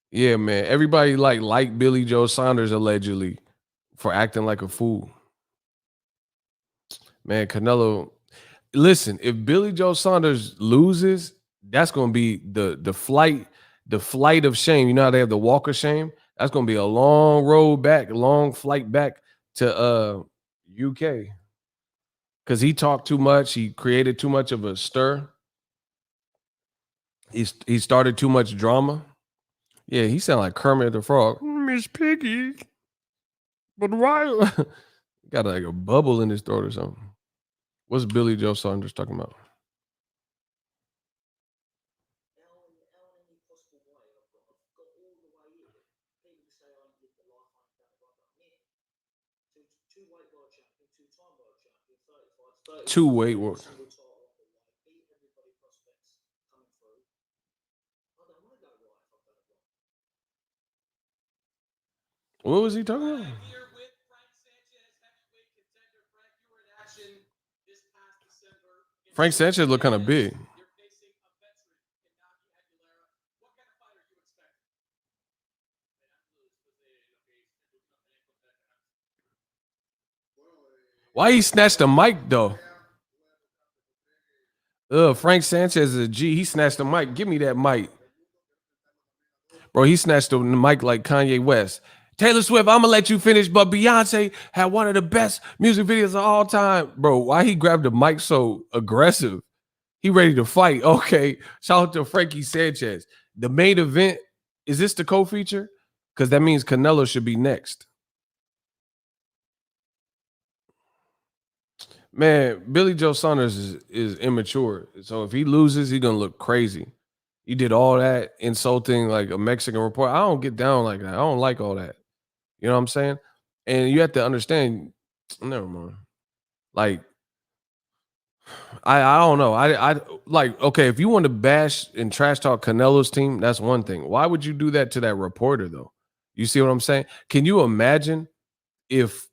Yeah, man. Everybody like Billy Joe Saunders allegedly for acting like a fool. Man, Canelo. Listen, if Billy Joe Saunders loses, that's gonna be the flight of shame. You know how they have the walk of shame? That's gonna be a long road back, long flight back to UK. Because he talked too much, he created too much of a stir. He started too much drama. Yeah, he sound like Kermit the Frog. Miss Piggy. But why? Got like a bubble in his throat or something. What's Billy Joe Saunders talking about? Two weight work. What was he talking about? Frank Sanchez look kind of big. Why he snatched the mic though? Frank Sanchez is a G. He snatched the mic. Give me that mic. Bro, he snatched the mic like Kanye West. Taylor Swift, I'm gonna let you finish, but Beyonce had one of the best music videos of all time. Bro, why he grabbed the mic so aggressive? He ready to fight. Okay. Shout out to Frankie Sanchez. The main event, is this the co-feature? Because that means Canelo should be next. Man, Billy Joe Saunders is immature. So if he loses, he's gonna look crazy. He did all that insulting like a Mexican reporter. I don't get down like that. I don't like all that. You know what I'm saying? And you have to understand, never mind. Like, I don't know. I like, okay, if you want to bash and trash talk Canelo's team, that's one thing. Why would you do that to that reporter though? You see what I'm saying? Can you imagine if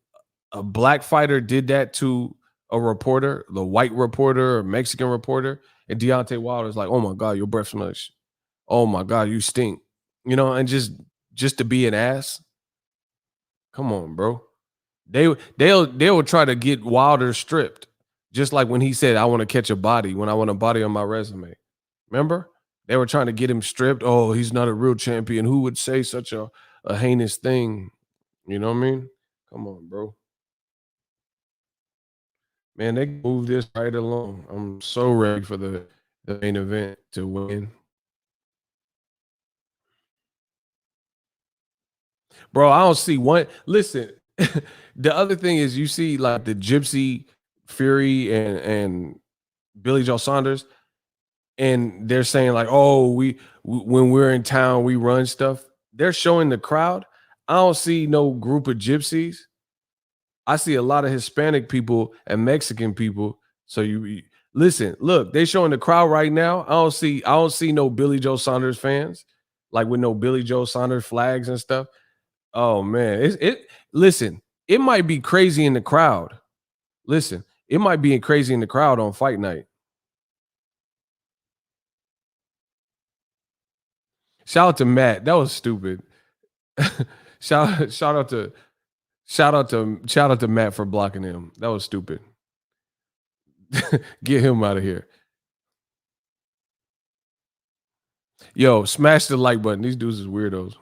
a black fighter did that to a reporter, the white reporter or Mexican reporter, and Deontay Wilder's like, "Oh my god, your breath smells. Oh my god, you stink." You know, and just to be an ass. Come on, bro. They'll try to get Wilder stripped, just like when he said, "I want to catch a body when I want a body on my resume." Remember, they were trying to get him stripped. Oh, he's not a real champion. Who would say such a heinous thing? You know what I mean? Come on, bro. Man, they move this right along. I'm so ready for the main event to win. Bro, I don't see one. Listen, the other thing is you see like the Gypsy Fury and Billy Joe Saunders, and they're saying like, "Oh, when we're in town, we run stuff." They're showing the crowd. I don't see no group of gypsies. I see a lot of Hispanic people and Mexican people. So listen, look, they showing the crowd right now. I don't see no Billy Joe Saunders fans, like with no Billy Joe Saunders flags and stuff. Oh man, listen, it might be crazy in the crowd. Listen, it might be crazy in the crowd on fight night. Shout out to Matt. That was stupid. shout out to shout out to Matt for blocking him. That was stupid. Get him out of here. Yo, smash the like button. These dudes is weirdos.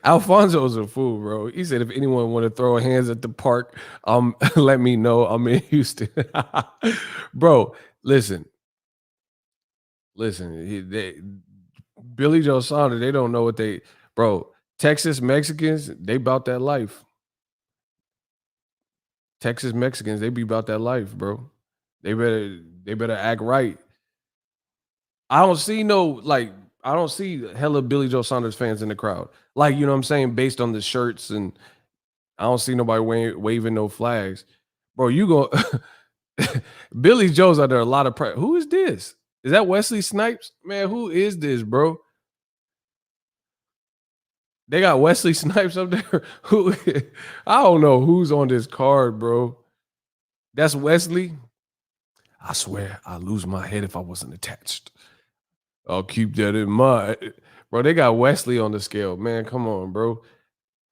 Alfonso's a fool, bro. He said if anyone want to throw hands at the park, let me know. I'm in Houston. Bro, listen, listen. Billy Joe Saunders, they don't know what bro. Texas Mexicans, they about that life. Texas Mexicans, they be about that life, bro. They better act right. I don't see no like I don't see hella Billy Joe Saunders fans in the crowd. Like, you know what I'm saying, based on the shirts, and I don't see nobody waving no flags. Bro, you go Billy Joe's under a lot of pressure. Who is this? Is that Wesley Snipes? Man, who is this, bro? They got Wesley Snipes up there. Who I don't know who's on this card, bro. That's Wesley. I swear I lose my head if I wasn't attached. I'll keep that in mind. Bro, they got Wesley on the scale. Man, come on, bro.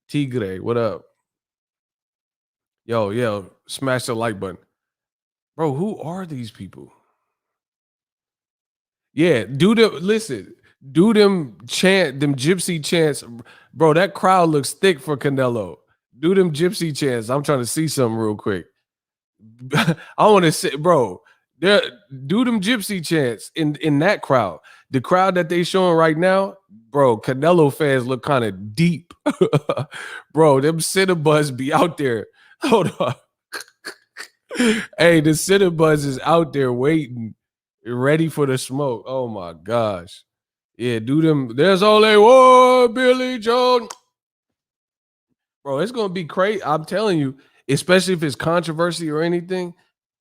Tigre, what up? Yo, smash the like button. Bro, who are these people? Yeah, do them them gypsy chants. Bro, that crowd looks thick for Canelo. Do them gypsy chants. I'm trying to see something real quick. I want to say, bro, there do them gypsy chants in that crowd. The crowd that they showing right now, bro, Canelo fans look kind of deep. Bro, them Cinnabuzz be out there. Hold on. Hey, the Cinnabuzz is out there waiting, ready for the smoke. Oh my gosh. Yeah, do them. There's only one Billy Joe. Bro, it's gonna be crazy. I'm telling you, especially if it's controversy or anything,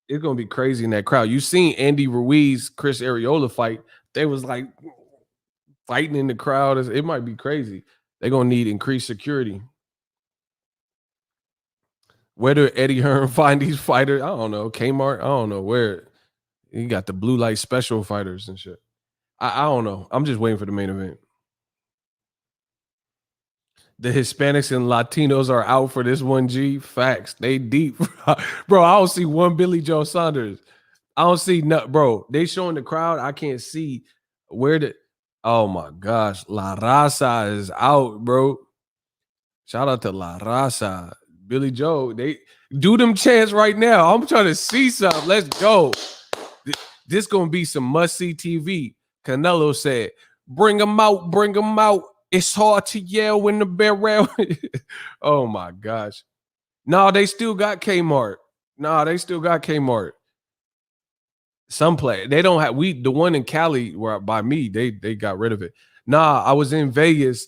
it's gonna be crazy in that crowd. You seen Andy Ruiz, Chris Areola fight. They was like fighting in the crowd. It might be crazy. They're gonna need increased security. Where did Eddie Hearn find these fighters? I don't know. Kmart. I don't know where. He got the blue light special fighters and shit. I don't know. I'm just waiting for the main event. The Hispanics and Latinos are out for this one G. Facts. They deep. Bro, I don't see one Billy Joe Saunders. I don't see bro. They showing the crowd. I can't see where the oh my gosh. La Raza is out, bro. Shout out to La Raza. Billy Joe. They do them chants right now. I'm trying to see something. Let's go. This gonna be some must-see TV. Canelo said, bring them out, bring them out. It's hard to yell when the barrel. Oh my gosh. No, they still got Kmart. No, they still got Kmart. Some play. They don't have the one in Cali where by me, they got rid of it. Nah, I was in Vegas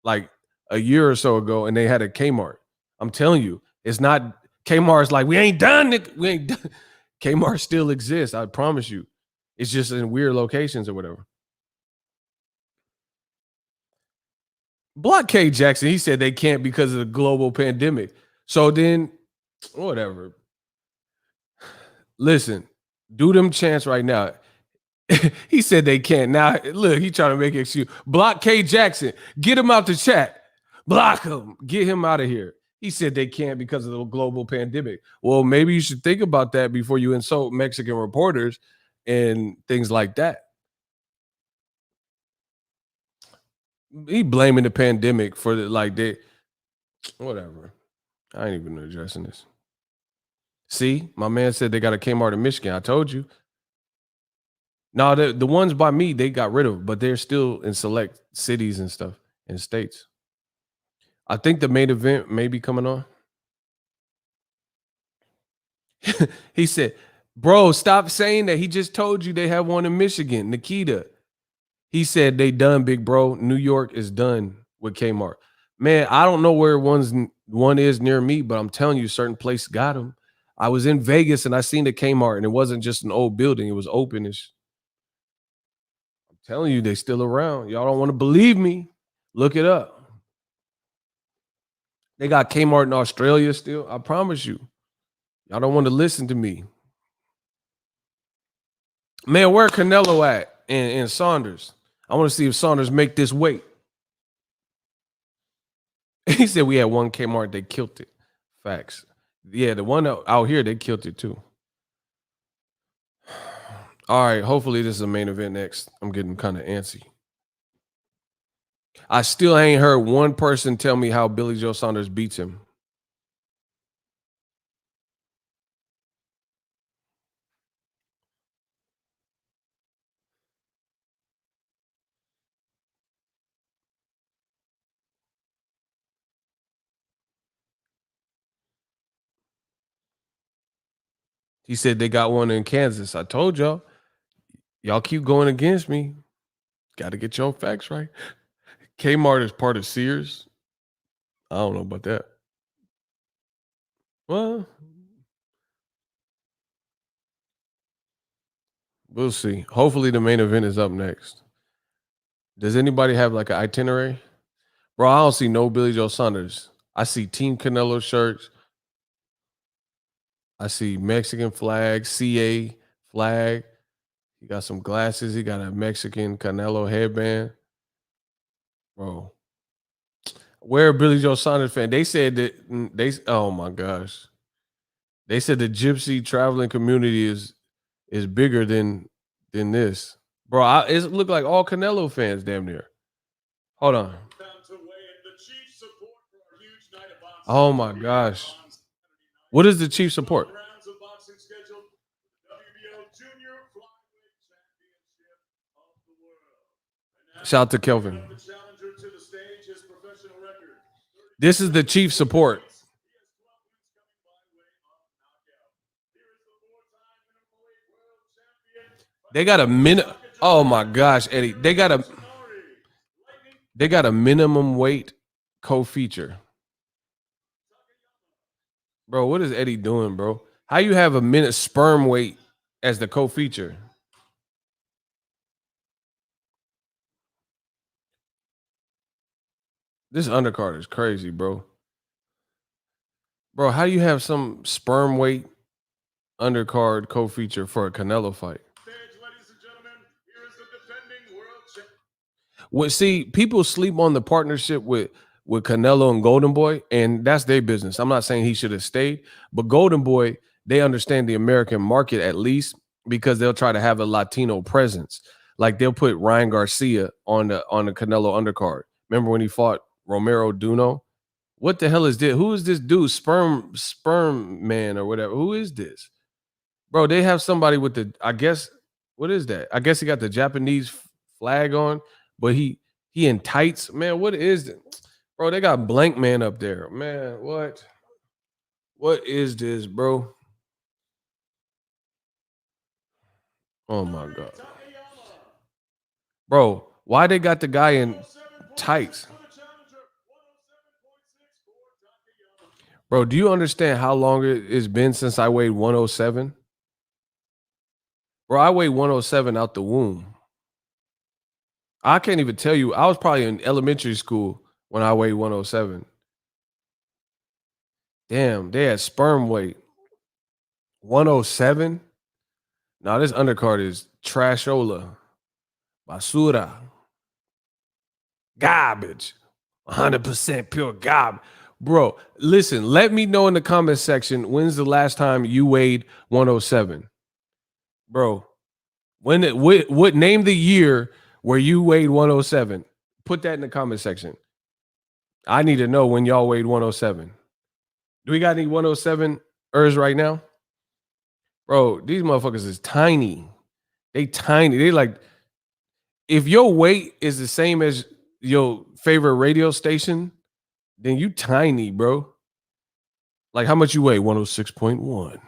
like a year or so ago and they had a Kmart. I'm telling you, it's not Kmart's like we ain't done it. We ain't done. Kmart still exists, I promise you. It's just in weird locations or whatever. Block K Jackson, he said they can't because of the global pandemic. So then, whatever. Listen, do them chants right now. He said they can't. Now, look, he trying to make an excuse. Block K Jackson. Get him out the chat. Block him. Get him out of here. He said they can't because of the global pandemic. Well, maybe you should think about that before you insult Mexican reporters and things like that. He blaming the pandemic for the like they Whatever. I ain't even addressing this. See, my man said they got a Kmart in Michigan. I told you. No, the ones by me, they got rid of, but they're still in select cities and stuff and states. I think the main event may be coming on. He said, bro, stop saying that. He just told you they have one in Michigan. Nikita. He said they done, big bro. New York is done with Kmart. Man, I don't know where one is near me, but I'm telling you, certain place got them. I was in Vegas and I seen the Kmart, and it wasn't just an old building; it was openish. I'm telling you, they still around. Y'all don't want to believe me? Look it up. They got Kmart in Australia still. I promise you. Y'all don't want to listen to me. Man, where Canelo at in Saunders? I want to see if Saunders make this weight. He said we had one Kmart, they killed it. Facts. Yeah, the one out here, they killed it too. All right, hopefully this is the main event next. I'm getting kind of antsy. I still ain't heard one person tell me how Billy Joe Saunders beats him. He said they got one in Kansas. I told y'all. Y'all keep going against me. Got to get your facts right. Kmart is part of Sears. I don't know about that. Well, we'll see. Hopefully the main event is up next. Does anybody have like an itinerary? Bro, I don't see no Billy Joe Saunders. I see Team Canelo shirts. I see Mexican flag, CA flag. He got some glasses. He got a Mexican Canelo headband. Bro, where Billy Joe Saunders fan? They said that oh my gosh. They said the gypsy traveling community is bigger than this. Bro, it look like all Canelo fans damn near. Hold on. Oh my gosh. What is the chief support? Shout out to Kelvin. This is the chief support. They got a minute. Oh my gosh, Eddie. They got a minimum weight co-feature. Bro, what is Eddie doing, bro? How you have a minute sperm weight as the co-feature? This undercard is crazy, bro. Bro, how do you have some sperm weight undercard co-feature for a Canelo fight? Well, see, people sleep on the partnership with Canelo and Golden Boy, and that's their business. I'm not saying he should have stayed, but Golden Boy, they understand the American market at least because they'll try to have a Latino presence. Like they'll put Ryan Garcia on the Canelo undercard. Remember when he fought Romero Duno? What the hell is this? Who is this dude? Sperm man or whatever. Who is this? Bro, they have somebody with the, I guess, what is that? I guess he got the Japanese flag on, but he in tights. Man, what is it? Bro, they got blank man up there. Man, what? What is this, bro? Oh my God. Bro, why they got the guy in tights? Bro, do you understand how long it's been since I weighed 107? Bro, I weighed 107 out the womb. I can't even tell you. I was probably in elementary school when I weighed 107. Damn, they had sperm weight. 107? Now this undercard is trashola. Basura. Garbage. 100% pure garbage. Bro, listen, let me know in the comment section when's the last time you weighed 107? Bro, what name the year where you weighed 107? Put that in the comment section. I need to know when y'all weighed 107. Do we got any 107ers right now? Bro, these motherfuckers is tiny. They tiny. They like, if your weight is the same as your favorite radio station, then you tiny, bro. Like, how much you weigh? 106.1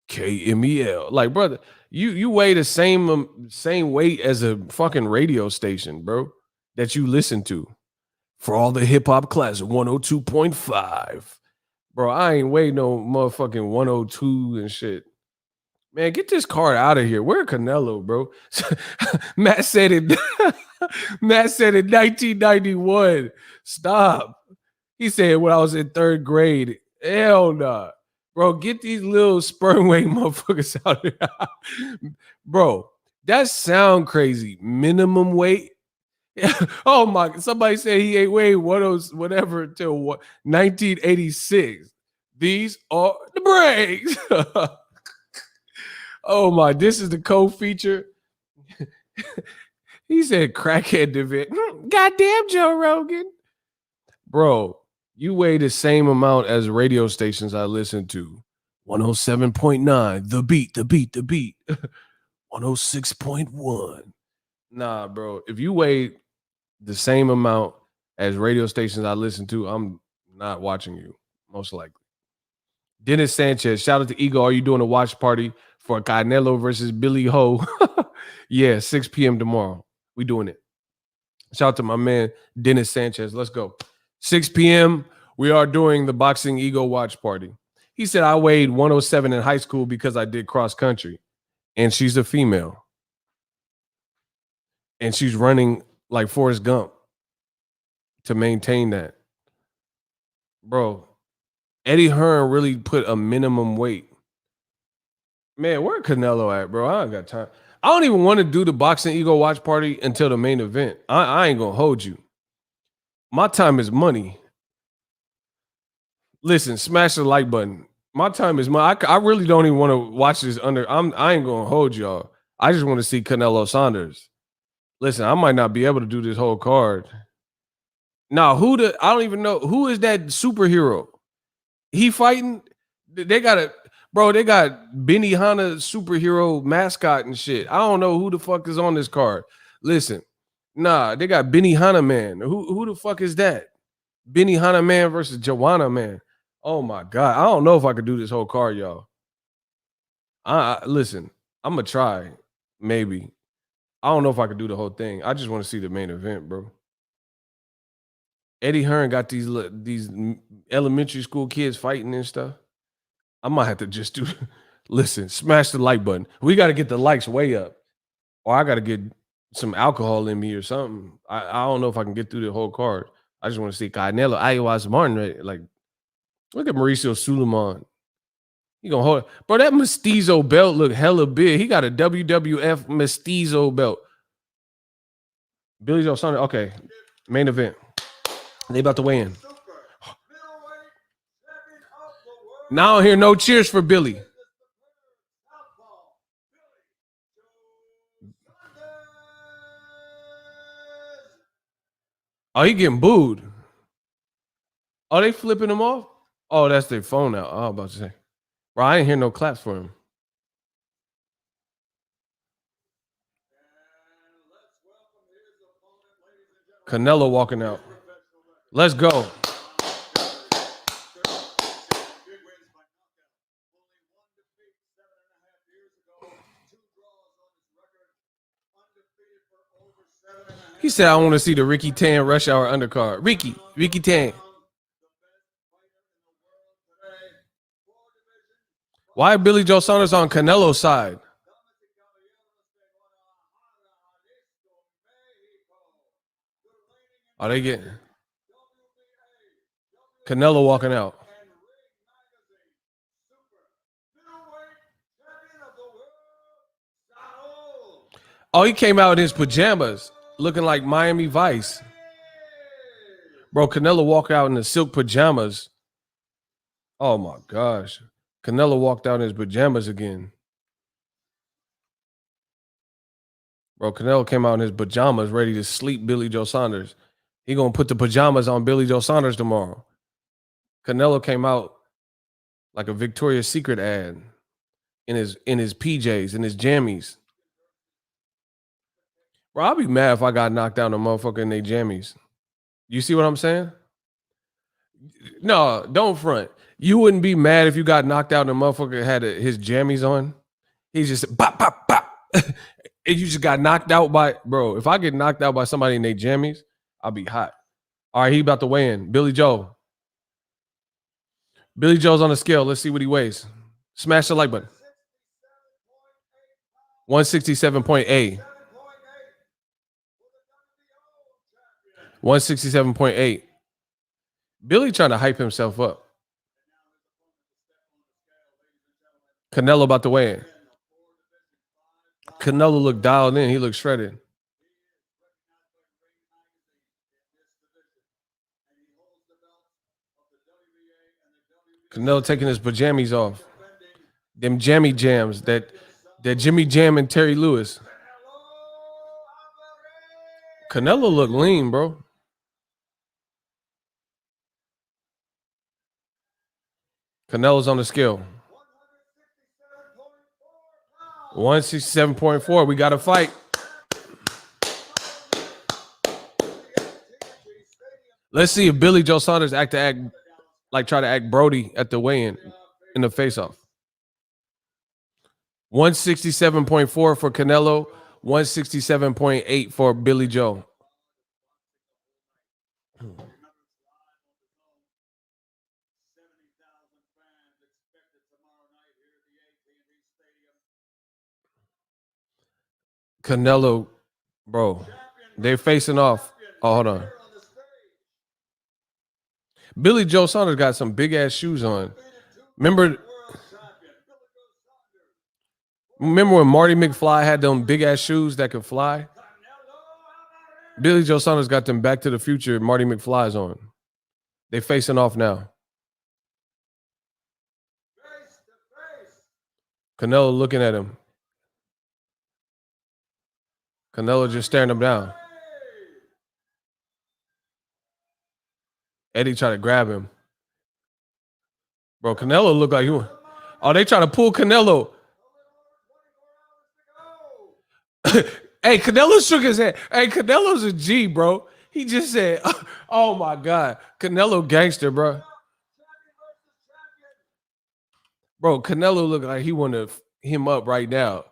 KMEL. Like, brother, you weigh the same weight as a fucking radio station, bro, that you listen to. For all the hip hop class, 102.5. Bro, I ain't weigh no motherfucking 102 and shit. Man, get this card out of here. Where Canelo, bro? Matt said it. Matt said in 1991. Stop. He said when I was in third grade. Hell nah. Bro, get these little sperm weight motherfuckers out of here. Bro, that sound crazy. Minimum weight. Oh my, somebody said he ain't weighed whatever until 1986. These are the breaks. Oh my, this is the co-feature. He said crackhead David. Goddamn Joe Rogan. Bro, you weigh the same amount as radio stations I listen to. 107.9, the beat. 106.1. Nah, bro. If you weigh the same amount as radio stations I listen to, I'm not watching you, most likely. Dennis Sanchez, shout out to Ego. Are you doing a watch party for Canelo versus Billy Ho? Yeah, 6 p.m. tomorrow. We doing it. Shout out to my man, Dennis Sanchez. Let's go. 6 p.m. We are doing the Boxingego watch party. He said I weighed 107 in high school because I did cross country. And she's a female. And she's running like Forrest Gump to maintain that. Bro, Eddie Hearn really put a minimum weight. Man, where Canelo at, bro? I don't got time. I don't even want to do the Boxingego watch party until the main event. I ain't going to hold you. My time is money. Listen, smash the like button. My time is money. I really don't even want to watch this under. I ain't going to hold y'all. I just want to see Canelo Saunders. Listen, I might not be able to do this whole card. Now, I don't even know. Who is that superhero? He fighting? They got Benihana superhero mascot and shit. I don't know who the fuck is on this card. Listen, nah, they got Benihana Man. Who the fuck is that? Benihana Man versus Joanna Man. Oh my God. I don't know if I could do this whole card, y'all. Listen, I'm gonna try. Maybe. I don't know if I could do the whole thing. I just want to see the main event, bro. Eddie Hearn got these elementary school kids fighting and stuff. I might have to just do. Listen, smash the like button. We got to get the likes way up, or I got to get some alcohol in me or something. I don't know if I can get through the whole card. I just want to see Canelo, Iowa's Martin. Right? Like, look at Mauricio Suleiman. He gonna hold it. Bro, that Mestizo belt look hella big. He got a WWF Mestizo belt. Billy Joe Saunders. Okay, main event. They about to weigh in. Now I don't hear no cheers for Billy. Oh, he getting booed. Oh, they flipping him off? Oh, that's their phone out. I was about to say. Bro, I ain't hear no claps for him. Canelo walking out. Let's go. He said, I want to see the Ricky Tan Rush Hour undercard. Ricky Tan. Why Billy Joe Saunders on Canelo's side? Are they getting Canelo walking out? Oh, he came out in his pajamas looking like Miami Vice. Bro, Canelo walked out in the silk pajamas. Oh my gosh. Canelo walked out in his pajamas again. Bro, Canelo came out in his pajamas ready to sleep Billy Joe Saunders. He gonna put the pajamas on Billy Joe Saunders tomorrow. Canelo came out like a Victoria's Secret ad in his PJs, in his jammies. Bro, I'll be mad if I got knocked out in a motherfucker in their jammies. You see what I'm saying? No, don't front. You wouldn't be mad if you got knocked out and a motherfucker had his jammies on. He's just bop, bop, bop. And you just got knocked out by, bro. If I get knocked out by somebody in their jammies, I'll be hot. All right, he about to weigh in. Billy Joe. Billy Joe's on the scale. Let's see what he weighs. Smash the like button. 167.8. 167.8. Billy trying to hype himself up. Canelo about to weigh in. Canelo looked dialed in. He looked shredded. Canelo taking his pajamas off. Them jammy jams that Jimmy Jam and Terry Lewis. Canelo look lean, bro. Canelo's on the scale. 167.4. We got to fight. Let's see if Billy Joe Saunders try to act Brody at the weigh-in in the face-off. 167.4 for Canelo, 167.8 for Billy Joe. Canelo, bro, they're facing off. Oh, hold on. Billy Joe Saunders got some big ass shoes on. Remember when Marty McFly had them big ass shoes that could fly? Billy Joe Saunders got them Back to the Future Marty McFly's on. They facing off now. Canelo looking at him. Canelo just staring him down. Eddie tried to grab him. Bro, Canelo looked like you. Oh, they trying to pull Canelo. Hey, Canelo shook his head. Hey, Canelo's a G, bro. He just said, oh my God. Canelo gangster, bro. Bro, Canelo look like he want to him up right now.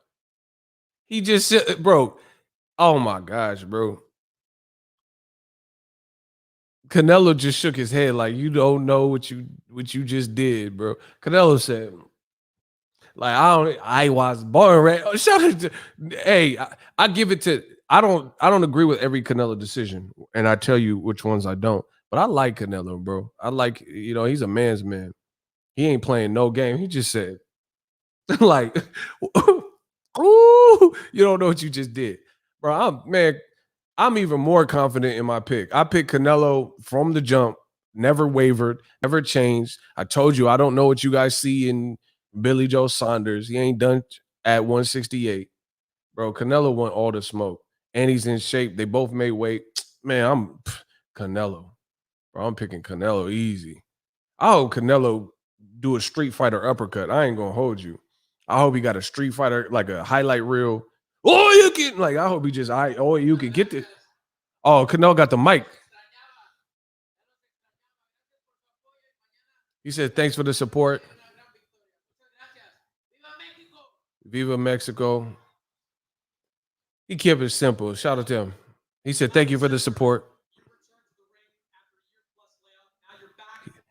He just said, bro. Oh my gosh, bro. Canelo just shook his head like you don't know what you just did, bro. Canelo said, like I was born right. Oh, shout out to, hey, I give it to. I don't agree with every Canelo decision, and I tell you which ones I don't. But I like Canelo, bro. I like he's a man's man. He ain't playing no game. He just said, like, ooh, you don't know what you just did, bro. I'm even more confident in my pick. I picked Canelo from the jump, never wavered, never changed. I told you I don't know what you guys see in Billy Joe Saunders. He ain't done at 168. Bro, Canelo want all the smoke. And he's in shape. They both made weight. Man, I'm Canelo. Bro, I'm picking Canelo easy. I hope Canelo do a Street Fighter uppercut. I ain't gonna hold you. I hope he got a Street Fighter, like a highlight reel. Oh, you can I hope he just you can get this. Oh, Canelo got the mic. He said, thanks for the support. Viva Mexico. He kept it simple. Shout out to him. He said, thank you for the support.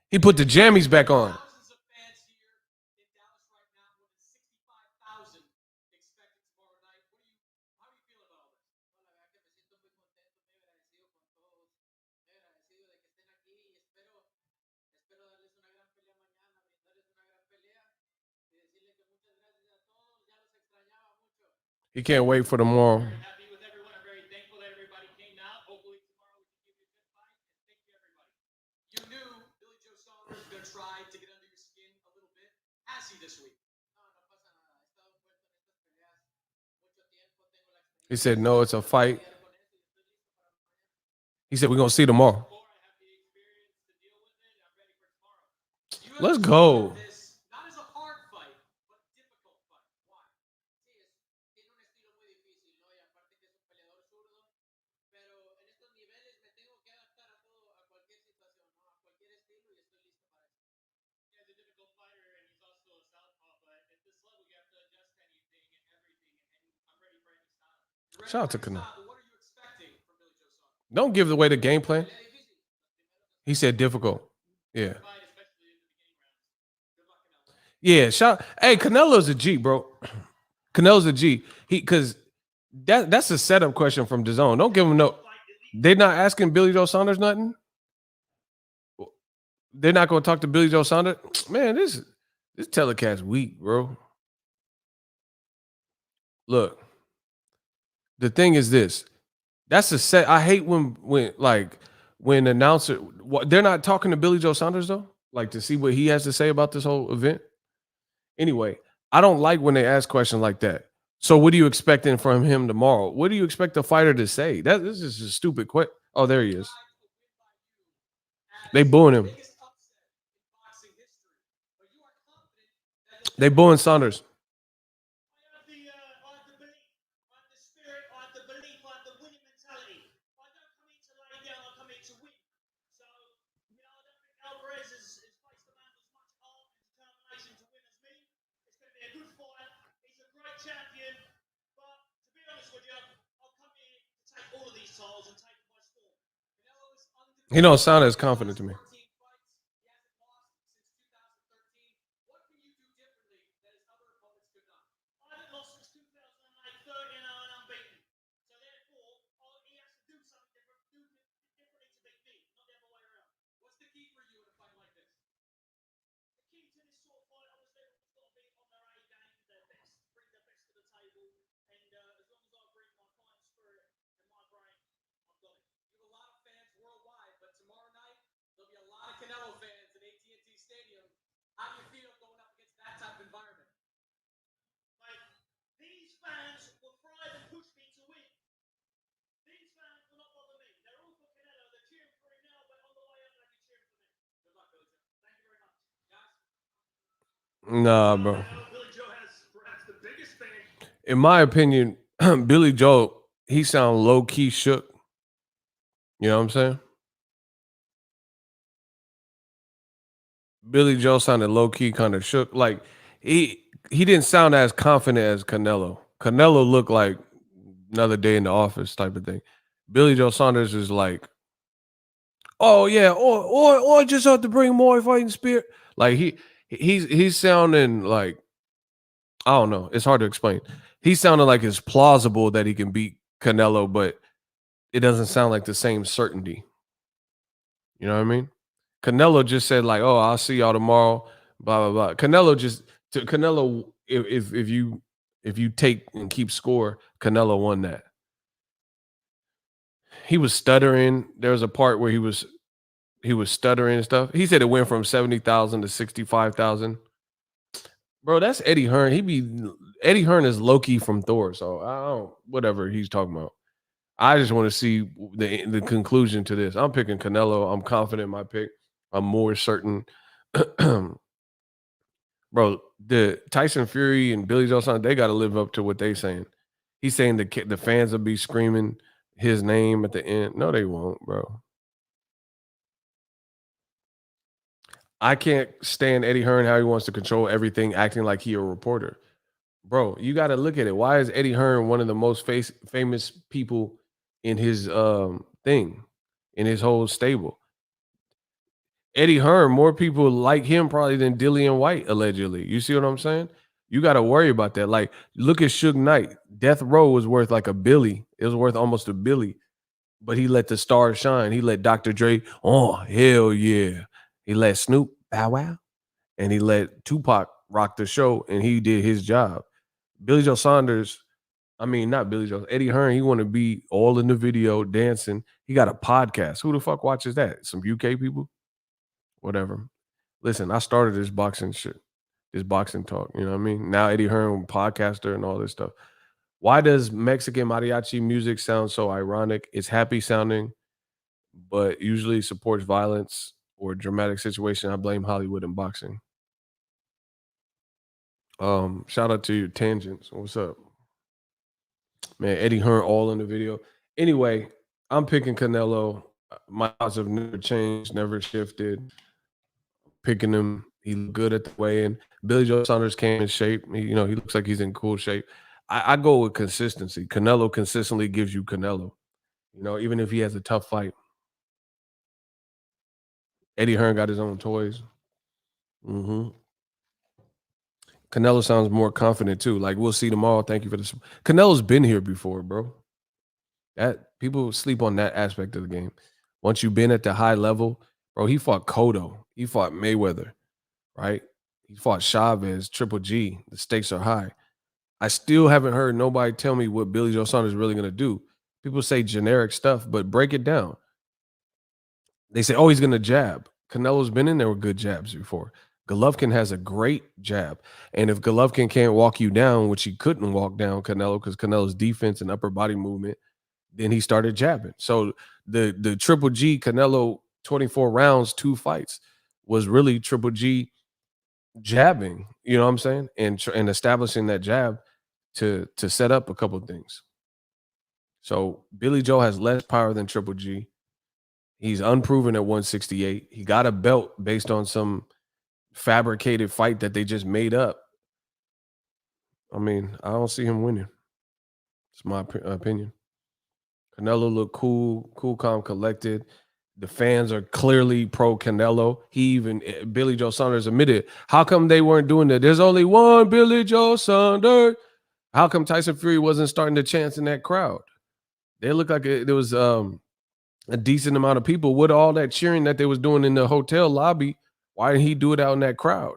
He put the jammies back on. He can't wait for tomorrow. He said, no, it's a fight. He said we're gonna see tomorrow. Let's go. Shout out to Canelo. Don't give away the game plan. He said difficult. Yeah. Yeah. Hey, Canelo's a G, bro. Canelo's a G. Because that's a setup question from DAZN. Don't give him no. They're not asking Billy Joe Saunders nothing. They're not going to talk to Billy Joe Saunders. Man, this telecast weak, bro. Look, the thing is this. That's a set. I hate when announcer they're not talking to Billy Joe Saunders though, like to see what he has to say about this whole event. Anyway, I don't like when they ask questions like that. So what are you expecting from him tomorrow? What do you expect the fighter to say? This is a stupid question. Oh, there he is. They booing him. They booing Saunders. He don't sound as confident to me. Nah, bro. In my opinion, Billy Joe, he sound low key shook. You know what I'm saying? Billy Joe sounded low key kind of shook. Like he didn't sound as confident as Canelo. Canelo looked like another day in the office type of thing. Billy Joe Saunders is like, oh yeah, or I just have to bring more fighting spirit. Like he's sounding like, I don't know. It's hard to explain. He's sounding like it's plausible that he can beat Canelo, but it doesn't sound like the same certainty. You know what I mean? Canelo just said like, "Oh, I'll see y'all tomorrow." Blah blah blah. Canelo. If you take and keep score, Canelo won that. He was stuttering. There was a part where he was stuttering and stuff. He said it went from 70,000 to 65,000. Bro, that's Eddie Hearn. Eddie Hearn is Loki from Thor. So I don't whatever he's talking about. I just want to see the conclusion to this. I'm picking Canelo. I'm confident in my pick. I'm more certain. Bro, the Tyson Fury and Billy Joe Saunders, they got to live up to what they saying. He's saying the fans will be screaming his name at the end. No, they won't, bro. I can't stand Eddie Hearn how he wants to control everything, acting like he a reporter. Bro, you got to look at it. Why is Eddie Hearn one of the most famous people in his thing, in his whole stable? Eddie Hearn, more people like him probably than Dillian White, allegedly. You see what I'm saying? You got to worry about that. Like, look at Suge Knight. Death Row was worth like a billy. It was worth almost a billy. But he let the stars shine. He let Dr. Dre, oh, hell yeah. He let Snoop, bow wow. And he let Tupac rock the show, and he did his job. Billy Joe Saunders, I mean, not Billy Joe, Eddie Hearn, he want to be all in the video dancing. He got a podcast. Who the fuck watches that? Some UK people? Whatever. Listen, I started this boxing shit, this boxing talk. You know what I mean? Now Eddie Hearn, podcaster, and all this stuff. Why does Mexican mariachi music sound so ironic? It's happy sounding, but usually supports violence or dramatic situation. I blame Hollywood and boxing. Shout out to your tangents. What's up? Man, Eddie Hearn all in the video. Anyway, I'm picking Canelo. My odds have never changed, never shifted. Picking him. He looked good at the weigh-in. Billy Joe Saunders came in shape. He looks like he's in cool shape. I go with consistency. Canelo consistently gives you Canelo. Even if he has a tough fight. Eddie Hearn got his own toys. hmm Canelo sounds more confident too. Like, we'll see tomorrow. Thank you for this. Canelo's been here before, bro. That people sleep on that aspect of the game. Once you've been at the high level, bro, he fought Cotto. He fought Mayweather, right? He fought Chavez, Triple G. The stakes are high. I still haven't heard nobody tell me what Billy Joe Saunders is really going to do. People say generic stuff, but break it down. They say, oh, he's going to jab. Canelo's been in there with good jabs before. Golovkin has a great jab. And if Golovkin can't walk you down, which he couldn't walk down Canelo because Canelo's defense and upper body movement, then he started jabbing. So the Triple G Canelo 24 rounds, 2 fights was really Triple G jabbing, you know what I'm saying? And establishing that jab to set up a couple of things. So Billy Joe has less power than Triple G. He's unproven at 168. He got a belt based on some fabricated fight that they just made up. I mean, I don't see him winning. It's my opinion. Canelo looked cool, calm, collected. The fans are clearly pro Canelo. Billy Joe Saunders admitted, how come they weren't doing that? There's only one Billy Joe Saunders. How come Tyson Fury wasn't starting to chant in that crowd? They looked like there was a decent amount of people. With all that cheering that they was doing in the hotel lobby, why didn't he do it out in that crowd?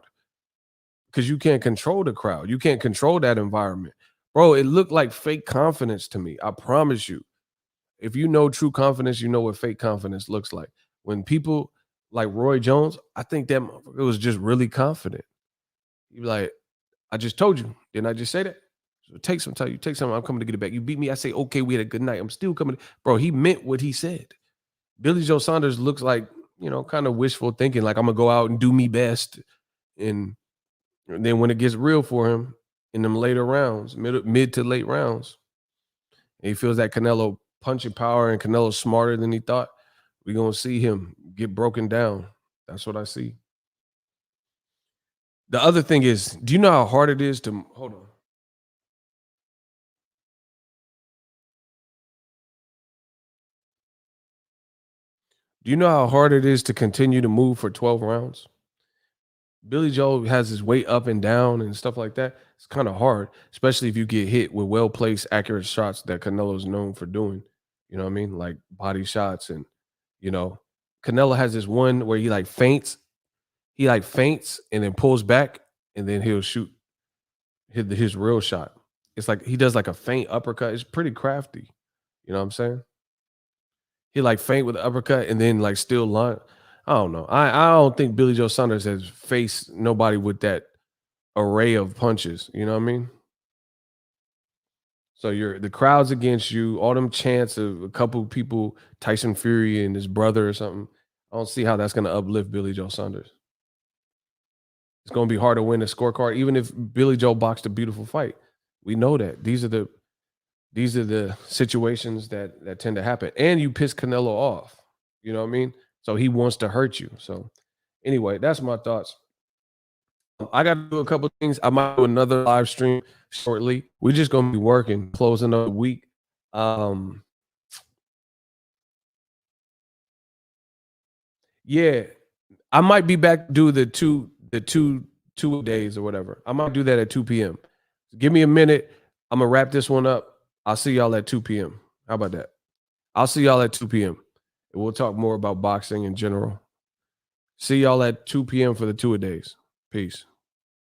Because you can't control the crowd. You can't control that environment. Bro, it looked like fake confidence to me. I promise you. If you know true confidence, you know what fake confidence looks like. When people like Roy Jones, I think that motherfucker was just really confident. You be like, I just told you. Didn't I just say that? So take some time. You take some. I'm coming to get it back. You beat me. I say, okay, we had a good night. I'm still coming. Bro, he meant what he said. Billy Joe Saunders looks like, kind of wishful thinking, like I'm going to go out and do me best. And then when it gets real for him in them later rounds, mid to late rounds, and he feels that Canelo punching power and Canelo's smarter than he thought, we're going to see him get broken down. That's what I see. The other thing is, do you know how hard it is to hold on? Do you know how hard it is to continue to move for 12 rounds? Billy Joe has his weight up and down and stuff like that. It's kind of hard, especially if you get hit with well-placed, accurate shots that Canelo's known for doing. You know what I mean? Like body shots and, you know, Canelo has this one where he like faints. He like faints and then pulls back and then he'll shoot his real shot. It's like he does like a feint uppercut. It's pretty crafty. You know what I'm saying? He like feint with the uppercut and then like still line. I don't know. I don't think Billy Joe Saunders has faced nobody with that array of punches. You know what I mean? So the crowd's against you. All them chants of a couple people, Tyson Fury and his brother or something. I don't see how that's going to uplift Billy Joe Saunders. It's going to be hard to win a scorecard, even if Billy Joe boxed a beautiful fight. We know that these are the situations that tend to happen, and you piss Canelo off. You know what I mean? So he wants to hurt you. So anyway, that's my thoughts. I got to do a couple things. I might do another live stream shortly. We're just gonna be working, closing up the week. Yeah, I might be back to do the two days or whatever. I might do that at 2 p.m. Give me a minute. I'm gonna wrap this one up. I'll see y'all at 2 p.m. How about that? I'll see y'all at 2 p.m. And we'll talk more about boxing in general. See y'all at 2 p.m. for the 2 a days. Peace.